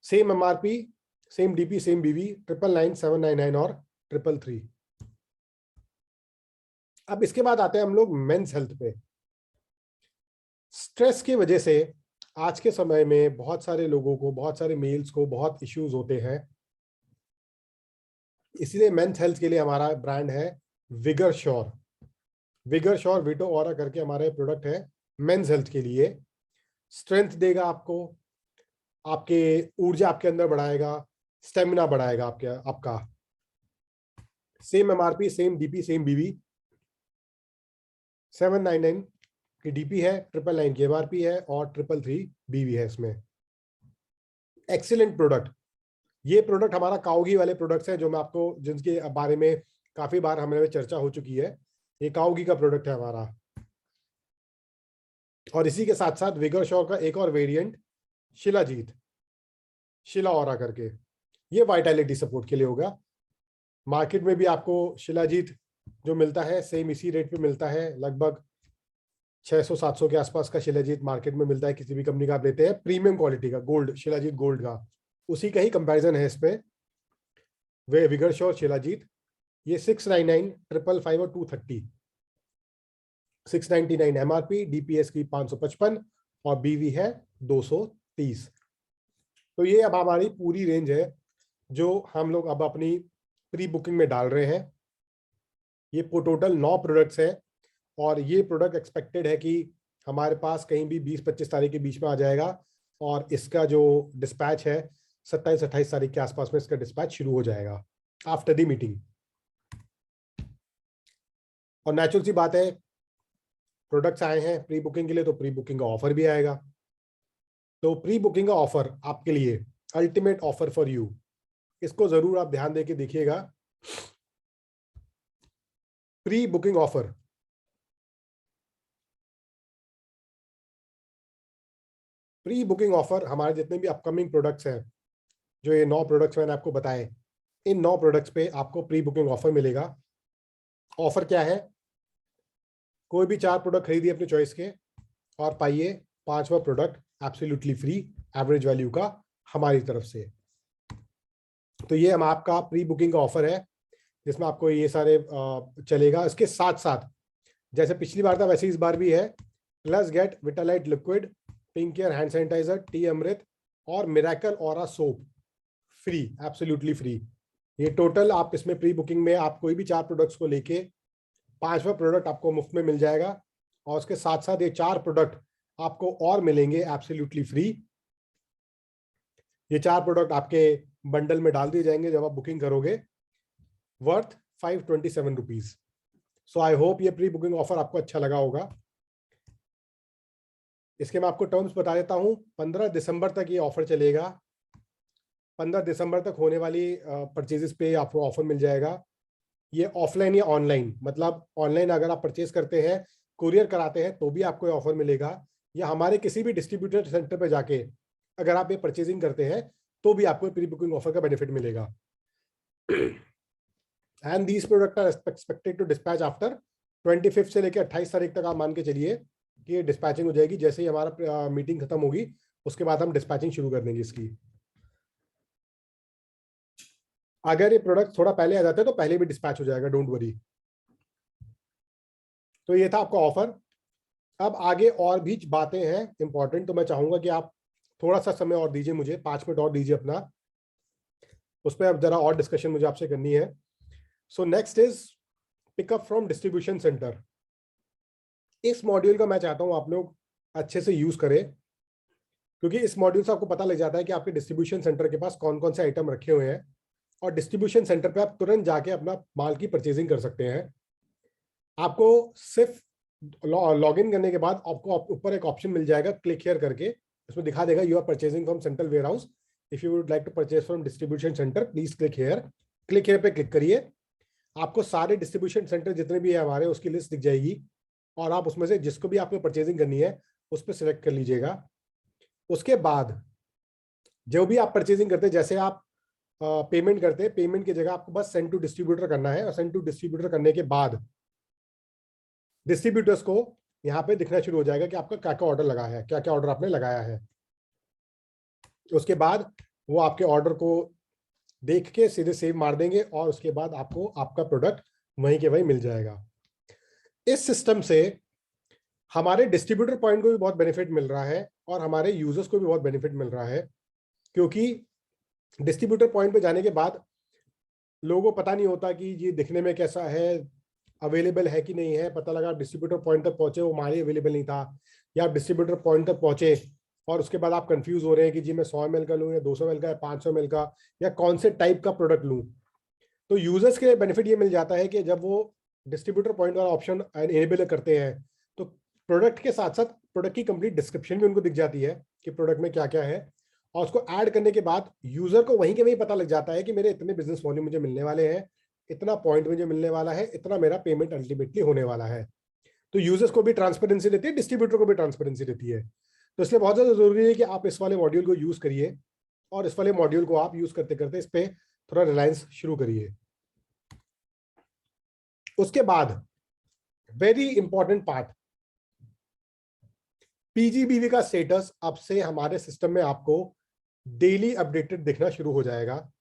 B: Same MRP, same DP, same बीवी, 999, 799 और 333। अब इसके बाद आते हैं हम लोग मेंस हेल्थ पे। स्ट्रेस की वजह से आज के समय में बहुत सारे लोगों को, बहुत सारे मेल्स को बहुत इश्यूज होते हैं। इसलिए मेंस हेल्थ के लिए हमारा ब्रांड है vigour sure. Vigour sure veto aura करके हमारा प्रोडक्ट है मेंस हेल्थ के लिए। स्ट्रेंथ देगा आपको, आपके ऊर्जा आपके अंदर बढ़ाएगा, स्टेमिना बढ़ाएगा आपका। Same MRP, same DP, same बीवी, 799 की डीपी है, 999 की एमआरपी है और 333 बीवी है इसमें। Excellent product. ये प्रोडक्ट हमारा काउगी वाले प्रोडक्ट्स हैं जो मैं आपको, जिनके बारे में काफी बार हमारे में चर्चा हो चुकी है। ये काउगी का प्रोडक्ट है हमारा। और इसी के साथ साथ विगर श्योर का एक और वेरिएंट शिलाजीत, शिला ऑरा करके, ये वाइटैलिटी सपोर्ट के लिए होगा। मार्केट में भी आपको शिलाजीत जो मिलता है सेम इसी रेट पे मिलता है, लगभग 600-700 के आसपास का शिलाजीत मार्केट में मिलता है। किसी भी कंपनी का आप लेते हैं प्रीमियम क्वालिटी का, गोल्ड, शिलाजीत गोल्ड का, उसी का ही कंपैरिजन है इस पे। वे विगर श्योर शिलाजीत, ये 699, 555 और 230, 699 एमआरपी, डीपीएस की 555 और बीवी है 230। तो ये अब हमारी पूरी रेंज है जो हम लोग अब अपनी प्री बुकिंग में डाल रहे हैं। ये टोटल 9 प्रोडक्ट्स हैं और ये प्रोडक्ट एक्सपेक्टेड है कि हमारे पास कहीं भी 20-25 तारीख के बीच में आ जाएगा। और इसका जो डिस्पैच है 27-28 तारीख के आसपास में इसका डिस्पैच शुरू हो जाएगा आफ्टर द मीटिंग। और नेचुरल सी बात है, प्रोडक्ट्स आए हैं प्री बुकिंग के लिए, तो प्री बुकिंग का ऑफर भी आएगा। तो प्री बुकिंग का ऑफर आपके लिए अल्टीमेट ऑफर फॉर यू, इसको जरूर आप ध्यान देके देखिएगा। Pre booking offer, pre booking offer हमारे जितने भी अपकमिंग प्रोडक्ट्स हैं, जो ये 9 प्रोडक्ट्स मैंने आपको बताए, इन 9 प्रोडक्ट्स पे आपको प्री बुकिंग ऑफर मिलेगा। ऑफर क्या है? कोई भी 4 प्रोडक्ट खरीदिए अपने चॉइस के और पाइए 5वां product absolutely free average value का हमारी तरफ से। तो ये हम आपका प्री बुकिंग का ऑफर है जिसमें आपको ये सारे चलेगा। इसके साथ साथ जैसे पिछली बार था वैसे इस बार भी है, plus get Vitalite liquid, pink care hand sanitiser, tea Amrit और miracle aura soap free, absolutely free. ये टोटल आप इसमें प्री बुकिंग में आप कोई भी 4 प्रोडक्ट्स को लेके 5वां प्रोडक्ट आपको मुफ्त में मिल जाएगा। और उसके साथ साथ ये 4 प्रोडक्ट आपको और मिलेंगे एब्सोल्युटली फ्री। ये 4 प्रोडक्ट आपके बंडल में डाल दिए जाएंगे जब आप बुकिंग करोगे, worth 527 rupees. So I hope ये प्री बुकिंग ऑफर आपको अच्छा लगा होगा। इसके मैं आपको टर्म्स बता देता हूं। 15 दिसंबर तक ये ऑफर चलेगा। 15 दिसंबर तक होने वाली परचेजेस पे आपको ऑफर मिल जाएगा। ये ऑफलाइन या ऑनलाइन, मतलब ऑनलाइन अगर आप परचेज करते हैं, कुरियर कराते हैं, तो भी आपको ये ऑफर मिलेगा, या हमारे किसी भी डिस्ट्रीब्यूटर सेंटर पे जाके अगर आप ये परचेजिंग करते हैं तो भी आपको प्री बुकिंग ऑफर का बेनिफिट मिलेगा। And these product are expected to dispatch after 25 से लेकर 28 तारीख तक आप मान के चलिए कि ये डिस्पैचिंग हो जाएगी। जैसे ही हमारा मीटिंग खत्म होगी उसके बाद हम डिस्पैचिंग शुरू कर देंगे इसकी। अगर ये प्रोडक्ट थोड़ा पहले आ जाते हैं तो पहले भी डिस्पैच हो जाएगा, डोंट वरी। तो ये था आपका ऑफर। अब आगे और भी बातें हैं इंपॉर्टेंट, तो मैं चाहूंगा कि आप थोड़ा सा समय और दीजिए मुझे, 5 मिनट और दीजिए अपना, उस पर अब जरा और डिस्कशन मुझे आपसे करनी है। So next is pickup from distribution centre. इस मॉड्यूल का मैं चाहता हूं आप लोग अच्छे से यूज करें, क्योंकि इस मॉड्यूल से आपको पता लग जाता है कि आपके डिस्ट्रीब्यूशन सेंटर के पास कौन कौन से आइटम रखे हुए हैं, और डिस्ट्रीब्यूशन सेंटर पे आप तुरंत जाके अपना माल की परचेजिंग कर सकते हैं। आपको सिर्फ लॉग इन करने के बाद आपको ऊपर एक ऑप्शन मिल जाएगा क्लिक हियर करके, उसमें दिखा देगा you are purchasing from central warehouse, if you would like to purchase from distribution centre please click here. Click here पे क्लिक करिए, आपको सारे डिस्ट्रीब्यूशन सेंटर जितने भी है हमारे उसकी लिस्ट दिख जाएगी, और आप उसमें से जिसको भी आपको परचेजिंग करनी है उस पर सिलेक्ट कर लीजिएगा। उसके बाद जो भी आप परचेजिंग करते हैं, जैसे आप पेमेंट करते हैं, पेमेंट की जगह आपको बस सेंड टू डिस्ट्रीब्यूटर करना है, और सेंड टू डिस्ट्रीब्यूटर करने के बाद डिस्ट्रीब्यूटर्स को यहाँ पे दिखना शुरू हो जाएगा कि आपका क्या क्या ऑर्डर लगा है, क्या क्या ऑर्डर आपने लगाया है। उसके बाद वो आपके ऑर्डर को देख के सीधे सेव मार देंगे, और उसके बाद आपको आपका प्रोडक्ट वहीं के वहीं मिल जाएगा। इस सिस्टम से हमारे डिस्ट्रीब्यूटर पॉइंट को भी बहुत बेनिफिट मिल रहा है, और हमारे यूजर्स को भी बहुत बेनिफिट मिल रहा है, क्योंकि डिस्ट्रीब्यूटर पॉइंट पे जाने के बाद लोगों को पता नहीं होता कि ये दिखने में कैसा है, अवेलेबल है कि नहीं है। पता लगा डिस्ट्रीब्यूटर पॉइंट तक पहुंचे, वो माल ही अवेलेबल नहीं था, या आप डिस्ट्रीब्यूटर पॉइंट तक पहुंचे और उसके बाद आप कंफ्यूज हो रहे हैं कि जी मैं 100 ml का लूँ या 200 ml का या 500 ml का, या कौन से टाइप का प्रोडक्ट लूँ। तो यूजर्स के बेनिफिट ये मिल जाता है कि जब वो डिस्ट्रीब्यूटर पॉइंट वाला ऑप्शन एनेबल करते हैं तो प्रोडक्ट के साथ साथ प्रोडक्ट की कंप्लीट डिस्क्रिप्शन भी उनको दिख जाती है कि प्रोडक्ट में क्या क्या है, और उसको ऐड करने के बाद यूजर को वहीं के वहीं पता लग जाता है कि मेरे इतने बिजनेस वॉल्यूम मुझे मिलने वाले हैं, इतना पॉइंट मुझे मिलने वाला है, इतना मेरा पेमेंट अल्टीमेटली होने वाला है। तो यूजर्स को भी ट्रांसपेरेंसी रहती है, डिस्ट्रीब्यूटर को भी ट्रांसपेरेंसी रहती है। तो इसलिए बहुत ज्यादा जरूरी है कि आप इस वाले मॉड्यूल को यूज करिए, और इस वाले मॉड्यूल को आप यूज करते करते इस पे थोड़ा रिलायंस शुरू करिए। उसके बाद वेरी इंपॉर्टेंट पार्ट, पीजीबीवी का स्टेटस अब से हमारे सिस्टम में आपको डेली अपडेटेड दिखना शुरू हो जाएगा।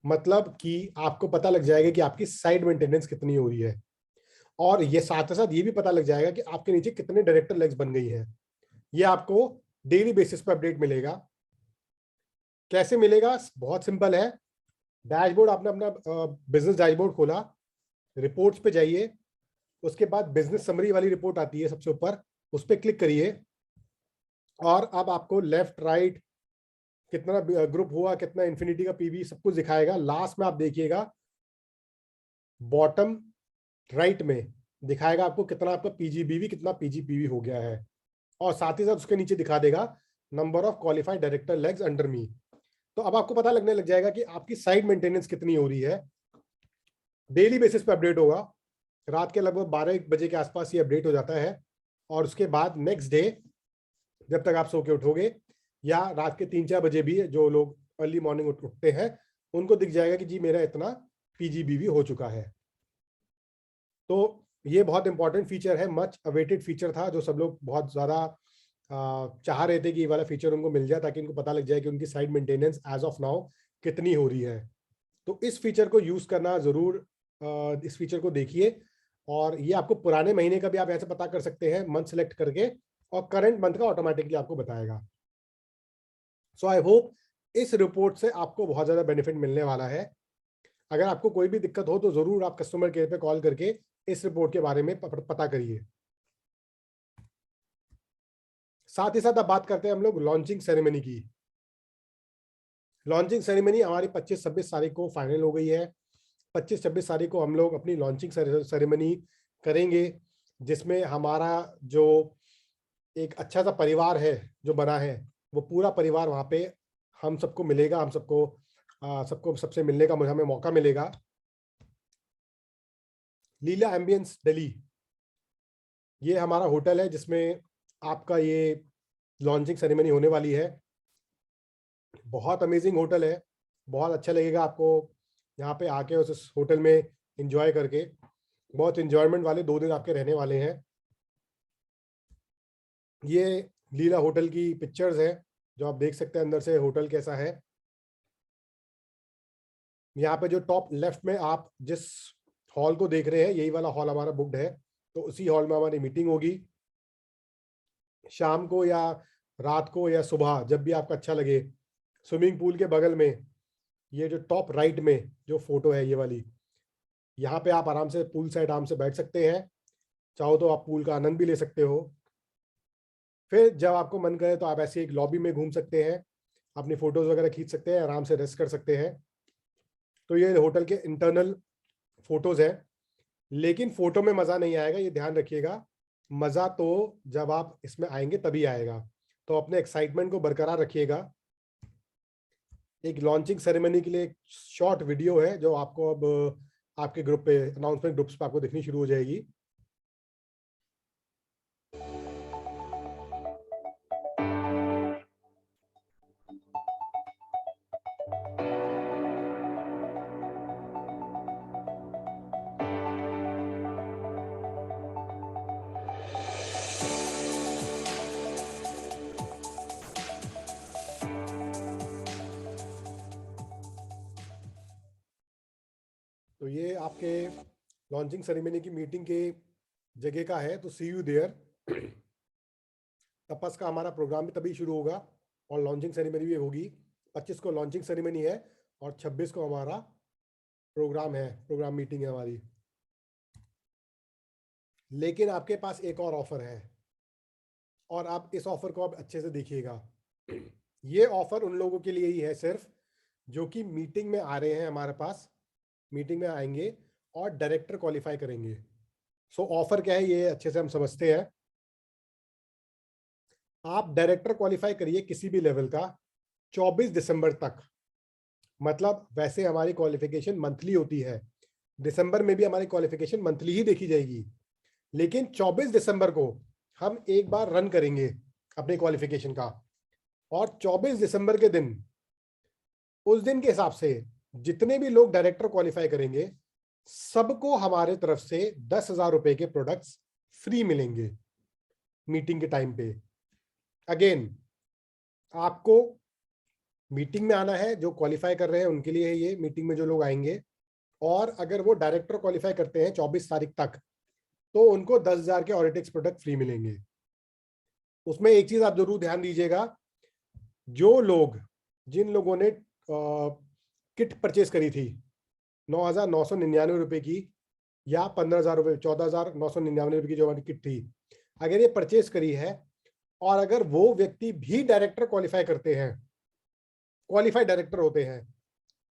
B: मतलब कि आपको पता लग जाएगा कि आपकी साइड मेंटेनेंस कितनी हो रही है, और ये साथ ही साथ ये भी पता लग जाएगा कि आपके नीचे कितने डायरेक्टर लेग्स बन गई हैं। ये आपको डेली बेसिस पर अपडेट मिलेगा। कैसे मिलेगा? बहुत सिंपल है। डैशबोर्ड, आपने अपना बिजनेस डैशबोर्ड खोला, रिपोर्ट्स पे जाइए, उसके बाद बिजनेस समरी वाली रिपोर्ट आती है सबसे ऊपर, उस पर क्लिक करिए, और अब आपको लेफ्ट राइट कितना ग्रुप हुआ, कितना इन्फिनिटी का पीवी, सब कुछ दिखाएगा। लास्ट में आप देखिएगा बॉटम राइट में दिखाएगा आपको कितना आपका पीजीबीवी, कितना पीजीपीवी हो गया है, और साथ ही साथ उसके नीचे दिखा देगा number of qualified director legs under मी। तो अब आपको पता लगने लग जाएगा कि आपकी साइड मेंटेनेंस कितनी हो रही है। डेली बेसिस पे अपडेट होगा, रात के लगभग 12-1 बजे के आसपास ये अपडेट हो जाता है, और उसके बाद नेक्स्ट डे जब तक आप सो के उठोगे, या रात के 3-4 बजे भी जो लोग अर्ली मॉर्निंग उठते हैं उनको दिख जाएगा कि जी मेरा इतना पीजीबीवी हो चुका है। तो ये बहुत इंपॉर्टेंट फीचर है, मच अवेटेड फीचर था, जो सब लोग बहुत ज्यादा चाह रहे थे कि ये वाला फीचर उनको मिल जाए, ताकि उनको पता लग जाए कि उनकी side maintenance as of now कितनी हो रही है। तो इस फीचर को यूज करना जरूर, इस फीचर को देखिए, और ये आपको पुराने महीने का भी आप ऐसे पता कर सकते हैं मंथ सेलेक्ट करके, और करंट मंथ का ऑटोमेटिकली आपको बताएगा। सो आई होप इस रिपोर्ट से आपको बहुत ज्यादा बेनिफिट मिलने वाला है। अगर आपको कोई भी दिक्कत हो तो जरूर आप कस्टमर केयर पे कॉल करके इस रिपोर्ट के बारे में पता करिए। साथ ही साथ अब बात करते हैं हम लोग लॉन्चिंग सेरेमनी की। लॉन्चिंग सेरेमनी हमारी 25-26 तारीख को फाइनल हो गई है। 25-26 तारीख को हम लोग अपनी लॉन्चिंग सेरेमनी करेंगे, जिसमें हमारा जो एक अच्छा सा परिवार है जो बना है, वो पूरा परिवार वहाँ पे हम सबको मिलेगा, हम सबको सबसे मिलने का हमें मौका मिलेगा। लीला एम्बियंस दिल्ली, ये हमारा होटल है जिसमें आपका ये लॉन्चिंग सेरेमनी होने वाली है। बहुत अमेजिंग होटल है, बहुत अच्छा लगेगा आपको यहाँ पे आके उस होटल में एंजॉय करके। बहुत एंजॉयमेंट वाले 2 दिन आपके रहने वाले हैं। ये लीला होटल की पिक्चर्स है जो आप देख सकते हैं अंदर से होटल कैसा है। यहाँ पे जो टॉप लेफ्ट में आप जिस हॉल को देख रहे हैं, यही वाला हॉल हमारा बुक्ड है, तो उसी हॉल में हमारी मीटिंग होगी। शाम को या रात को या सुबह जब भी आपको अच्छा लगे, स्विमिंग पूल के बगल में ये जो टॉप राइट में जो फोटो है ये वाली, यहाँ पे आप आराम से पूल साइड आराम से बैठ सकते हैं। चाहो तो आप पूल का आनंद भी ले सकते हो। फिर जब आपको मन करे तो आप ऐसे एक लॉबी में घूम सकते हैं, अपनी फोटोज वगैरह खींच सकते हैं, आराम से रेस्ट कर सकते हैं। तो ये होटल के इंटरनल फोटोज हैं, लेकिन फोटो में मजा नहीं आएगा, ये ध्यान रखिएगा। मजा तो जब आप इसमें आएंगे तभी आएगा। तो अपने एक्साइटमेंट को बरकरार रखिएगा। एक लॉन्चिंग सेरेमनी के लिए एक शॉर्ट वीडियो है जो आपको अब आपके ग्रुप पे, अनाउंसमेंट ग्रुप्स पे आपको दिखनी शुरू हो जाएगी। तो ये आपके लॉन्चिंग सेरेमनी की मीटिंग के जगह का है, तो सी यू देयर। तपस का हमारा प्रोग्राम भी तभी शुरू होगा और लॉन्चिंग सेरेमनी भी होगी। 25 को लॉन्चिंग सेरेमनी है और 26 को हमारा प्रोग्राम है, प्रोग्राम मीटिंग है हमारी। लेकिन आपके पास एक और ऑफर है और आप इस ऑफर को आप अच्छे से देखिएगा। ये ऑफर उन लोगों के लिए ही है सिर्फ जो कि मीटिंग में आ रहे हैं, हमारे पास मीटिंग में आएंगे और डायरेक्टर क्वालिफाई करेंगे। सो ऑफर क्या है ये अच्छे से हम समझते हैं। आप डायरेक्टर क्वालिफाई करिए किसी भी लेवल का 24 दिसंबर तक। मतलब वैसे हमारी क्वालिफिकेशन मंथली होती है, दिसंबर में भी हमारी क्वालिफिकेशन मंथली ही देखी जाएगी, लेकिन 24 दिसंबर को हम एक बार रन करेंगे अपने क्वालिफिकेशन का। और 24 दिसंबर के दिन, उस दिन के हिसाब से जितने भी लोग डायरेक्टर क्वालिफाई करेंगे सबको हमारे तरफ से 10,000 रुपए के प्रोडक्ट्स फ्री मिलेंगे मीटिंग के टाइम पे। अगेन आपको मीटिंग में आना है, जो क्वालिफाई कर रहे हैं उनके लिए है ये मीटिंग में जो लोग आएंगे। और अगर वो डायरेक्टर क्वालिफाई करते हैं 24 तारीख तक, तो उनको 10,000 के ऑडिटिक्स प्रोडक्ट फ्री मिलेंगे। उसमें एक चीज आप जरूर ध्यान दीजिएगा, जो लोग, जिन लोगों ने किट परचेज करी थी 9,999 रुपए की या 15,000 रुपए, 14,999 रुपए की जो हमारी किट थी, अगर ये परचेज करी है और अगर वो व्यक्ति भी डायरेक्टर क्वालिफाई करते हैं, क्वालिफाइड डायरेक्टर होते हैं,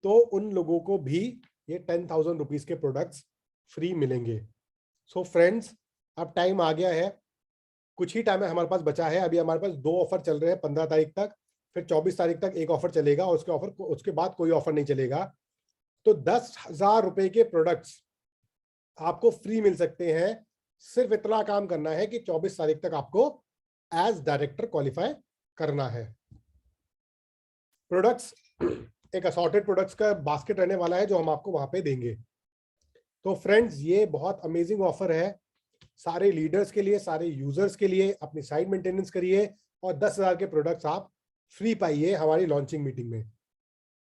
B: तो उन लोगों को भी ये 10,000 रुपीज के प्रोडक्ट्स फ्री मिलेंगे। सो फ्रेंड्स, अब टाइम आ गया है, कुछ ही टाइम है हमारे पास बचा है। अभी हमारे पास 2 ऑफर चल रहे हैं 15 तारीख तक, फिर 24 तारीख तक एक ऑफर चलेगा और उसके बाद कोई ऑफर नहीं चलेगा। तो 10,000 रुपए के प्रोडक्ट्स आपको फ्री मिल सकते हैं। सिर्फ इतना काम करना है कि 24 तारीख तक आपको एज डायरेक्टर क्वालिफाई करना है। प्रोडक्ट्स एक असॉर्टेड प्रोडक्ट्स का बास्केट रहने वाला है जो हम आपको वहां पे देंगे। तो फ्रेंड्स, ये बहुत अमेजिंग ऑफर है सारे लीडर्स के लिए, सारे यूजर्स के लिए। अपनी साइट मेंटेनेंस करिए और 10,000 के प्रोडक्ट्स आप फ्री पाइए हमारी लॉन्चिंग मीटिंग में।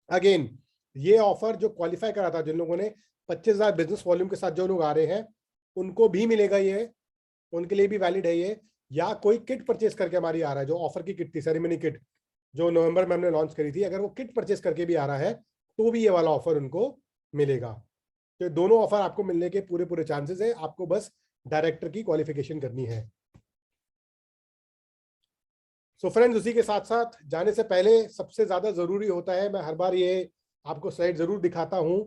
B: अगेन ये ऑफर जो क्वालिफाई करा था, जिन लोगों ने 25,000 बिजनेस वॉल्यूम के साथ जो लोग आ रहे हैं उनको भी मिलेगा ये, उनके लिए भी वैलिड है ये। या कोई किट परचेस करके हमारी आ रहा है, जो ऑफर की किट थी, सेरेमनी किट जो नवंबर में हमने लॉन्च करी थी, अगर वो किट परचेस करके भी आ रहा है तो भी ये वाला ऑफर उनको मिलेगा। तो दोनों ऑफर आपको मिलने के पूरे पूरे चांसेस है, आपको बस डायरेक्टर की क्वालिफिकेशन करनी है। सो फ्रेंड्स, उसी के साथ साथ जाने से पहले सबसे ज्यादा जरूरी होता है, मैं हर बार ये आपको स्लाइड जरूर दिखाता हूं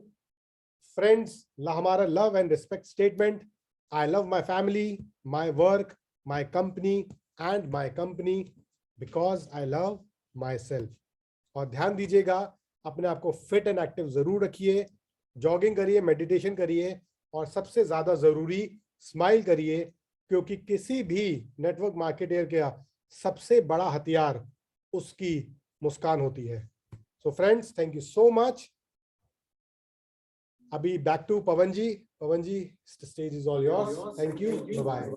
B: फ्रेंड्स, हमारा love and respect statement. I love my family, my work, my company and my company because I love my self. और ध्यान दीजिएगा, अपने आप को फिट एंड एक्टिव जरूर रखिए, जॉगिंग करिए, मेडिटेशन करिए और सबसे ज्यादा जरूरी स्माइल करिए, क्योंकि किसी भी नेटवर्क मार्केटर का सबसे बड़ा हथियार उसकी मुस्कान होती है। So friends, thank you so much. अभी back to Pavan ji. Pavan ji, stage is all yours. Thank you, bye.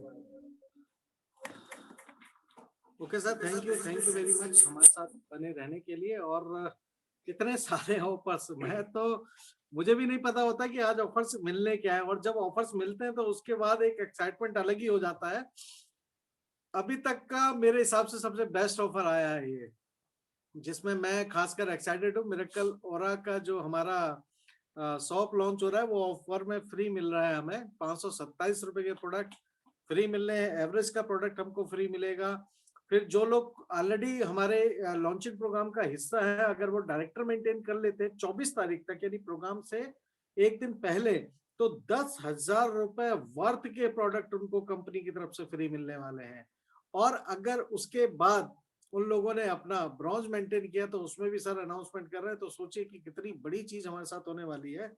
A: Okay sir, thank you very much हमारे साथ बने रहने के लिए। और इतने सारे ऑफर्स, मैं तो, मुझे भी नहीं पता होता कि आज ऑफर्स मिलने क्या है, और जब ऑफर्स मिलते हैं तो उसके बाद एक एक्साइटमेंट अलग ही हो जाता है। अभी तक का मेरे हिसाब से सबसे बेस्ट ऑफर आया है ये, जिसमें मैं खासकर एक्साइटेड हूँ। मिरेकल ऑरा का जो हमारा शॉप लॉन्च हो रहा है, वो ऑफर में फ्री मिल रहा है हमें। 527 रुपए के प्रोडक्ट फ्री मिल रहे हैं, एवरेज का प्रोडक्ट हमको फ्री मिलेगा। फिर जो लोग ऑलरेडी हमारे लॉन्चिंग प्रोग्राम का हिस्सा है, अगर वो डायरेक्टर मेंटेन कर लेते हैं 24 तारीख तक, यानी प्रोग्राम से एक दिन पहले, तो 10,000 रुपए वर्थ के प्रोडक्ट उनको कंपनी की तरफ से फ्री मिलने वाले हैं। और अगर उसके बाद उन लोगों ने अपना ब्रॉन्ज मेंटेन किया, तो उसमें भी सर अनाउंसमेंट कर रहे हैं। तो सोचिए कि कितनी बड़ी चीज हमारे साथ होने वाली है।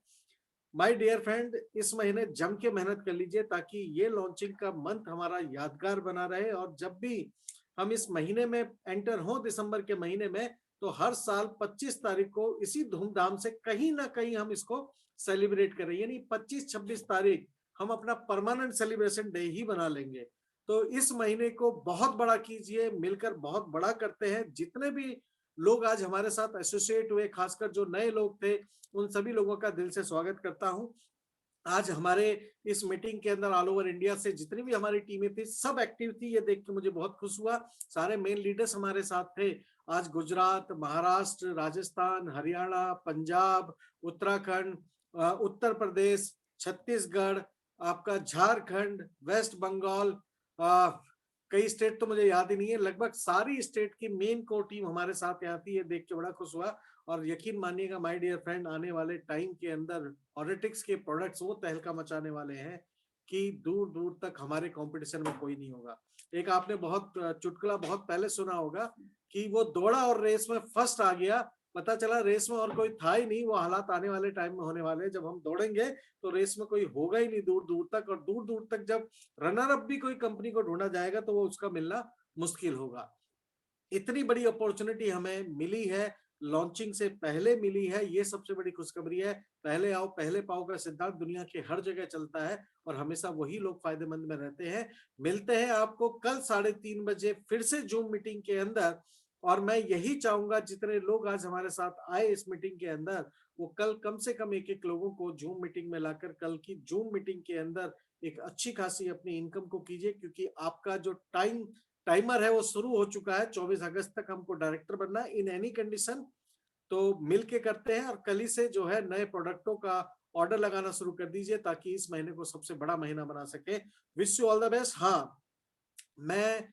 A: माय डियर फ्रेंड, इस महीने जम के मेहनत कर लीजिए, ताकि ये लॉन्चिंग का मंथ हमारा यादगार बना रहे। और जब भी हम इस महीने में एंटर हो, दिसंबर के महीने में, तो हर साल 25 तारीख को इसी धूमधाम से कहीं ना कहीं हम इसको सेलिब्रेट करें। यानी 25-26 तारीख हम अपना परमानेंट सेलिब्रेशन डे ही बना लेंगे। तो इस महीने को बहुत बड़ा कीजिए, मिलकर बहुत बड़ा करते हैं। जितने भी लोग आज हमारे साथ एसोसिएट हुए, खासकर जो नए लोग थे, उन सभी लोगों का दिल से स्वागत करता हूं। आज हमारे इस मीटिंग के अंदर ऑल ओवर इंडिया से जितनी भी हमारी टीमें थी, सब एक्टिव थी। ये देख के मुझे बहुत खुश हुआ। सारे मेन लीडर्स हमारे साथ थे। आज गुजरात, महाराष्ट्र, राजस्थान, हरियाणा, पंजाब, उत्तराखंड, उत्तर प्रदेश, छत्तीसगढ़, आपका झारखंड, वेस्ट बंगाल, कई स्टेट तो मुझे याद ही नहीं है, लगभग सारी स्टेट की मेन कोर टीम हमारे साथ यहाँ थी। ये देख के बड़ा खुश हुआ। और यकीन मानिएगा माय डियर फ्रेंड, आने वाले टाइम के अंदर ऑरेटिक्स के प्रोडक्ट्स वो तहलका मचाने वाले हैं कि दूर दूर तक हमारे कंपटीशन में कोई नहीं होगा। एक आपने बहुत चुटकुला बहुत पहले सुना होगा कि वो दौड़ा और रेस में फर्स्ट आ गया, पता चला रेस में और कोई था ही नहीं। वो हालात आने वाले टाइम में होने वाले हैं, जब हम दौड़ेंगे तो रेस में कोई होगा ही नहीं दूर दूर तक। और दूर दूर तक जब रनर अप भी कोई कंपनी को ढूंढा जाएगा, तो वो उसका मिलना मुश्किल होगा। इतनी बड़ी अपॉर्चुनिटी हमें मिली है, लॉन्चिंग से पहले मिली है। ये सबसे बड़ी खुशखबरी है। पहले आओ पहले पाओ का सिद्धांत दुनिया के हर जगह चलता है, और हमेशा वही लोग फायदेमंद में रहते हैं। मिलते हैं आपको कल 3:30 बजे फिर से जूम मीटिंग के अंदर। और मैं यही चाहूंगा, जितने लोग आज हमारे साथ आए इस मीटिंग के अंदर, वो कल कम से कम एक एक लोगों को जूम मीटिंग में लाकर कल की जूम मीटिंग के अंदर एक अच्छी खासी अपनी इनकम को कीजिए। क्योंकि आपका जो टाइमर है वो शुरू हो चुका है। 24 अगस्त तक हमको डायरेक्टर बनना है इन एनी कंडीशन। तो मिलके करते हैं, और कल ही से जो है नए प्रोडक्टों का ऑर्डर लगाना शुरू कर दीजिए, ताकि इस महीने को सबसे बड़ा महीना बना सके। Wish you all the best. हाँ, मैं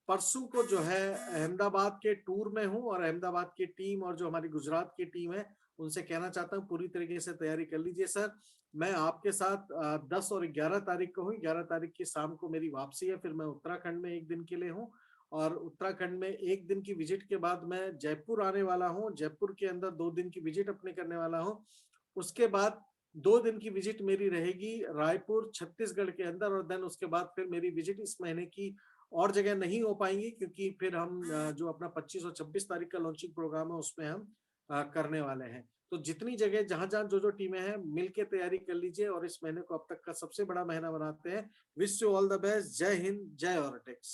A: परसों को जो है अहमदाबाद के टूर में हूँ, और अहमदाबाद की टीम और जो हमारी गुजरात की टीम है, उनसे कहना चाहता हूँ पूरी तरीके से तैयारी कर लीजिए सर। मैं आपके साथ 10 और 11 तारीख को हूँ। 11 तारीख की शाम को मेरी वापसी है। फिर मैं उत्तराखंड में एक दिन के लिए हूँ, और उत्तराखंड में एक दिन की विजिट के बाद मैं जयपुर आने वाला हूँ। जयपुर के अंदर 2 दिन की विजिट अपने करने वाला हूँ। उसके बाद 2 दिन की विजिट मेरी रहेगी रायपुर, छत्तीसगढ़ के अंदर। और देन उसके बाद फिर मेरी विजिट इस महीने की और जगह नहीं हो पाएंगी, क्योंकि फिर हम जो अपना 25 और 26 तारीख का लॉन्चिंग प्रोग्राम है, उसमें हम करने वाले हैं। तो जितनी जगह जहां जहां जो जो टीमें हैं, मिलके तैयारी कर लीजिए, और इस महीने को अब तक का सबसे बड़ा महीना बनाते हैं। Wish you all the best. जय हिंद, जय ऑर्टेक्स।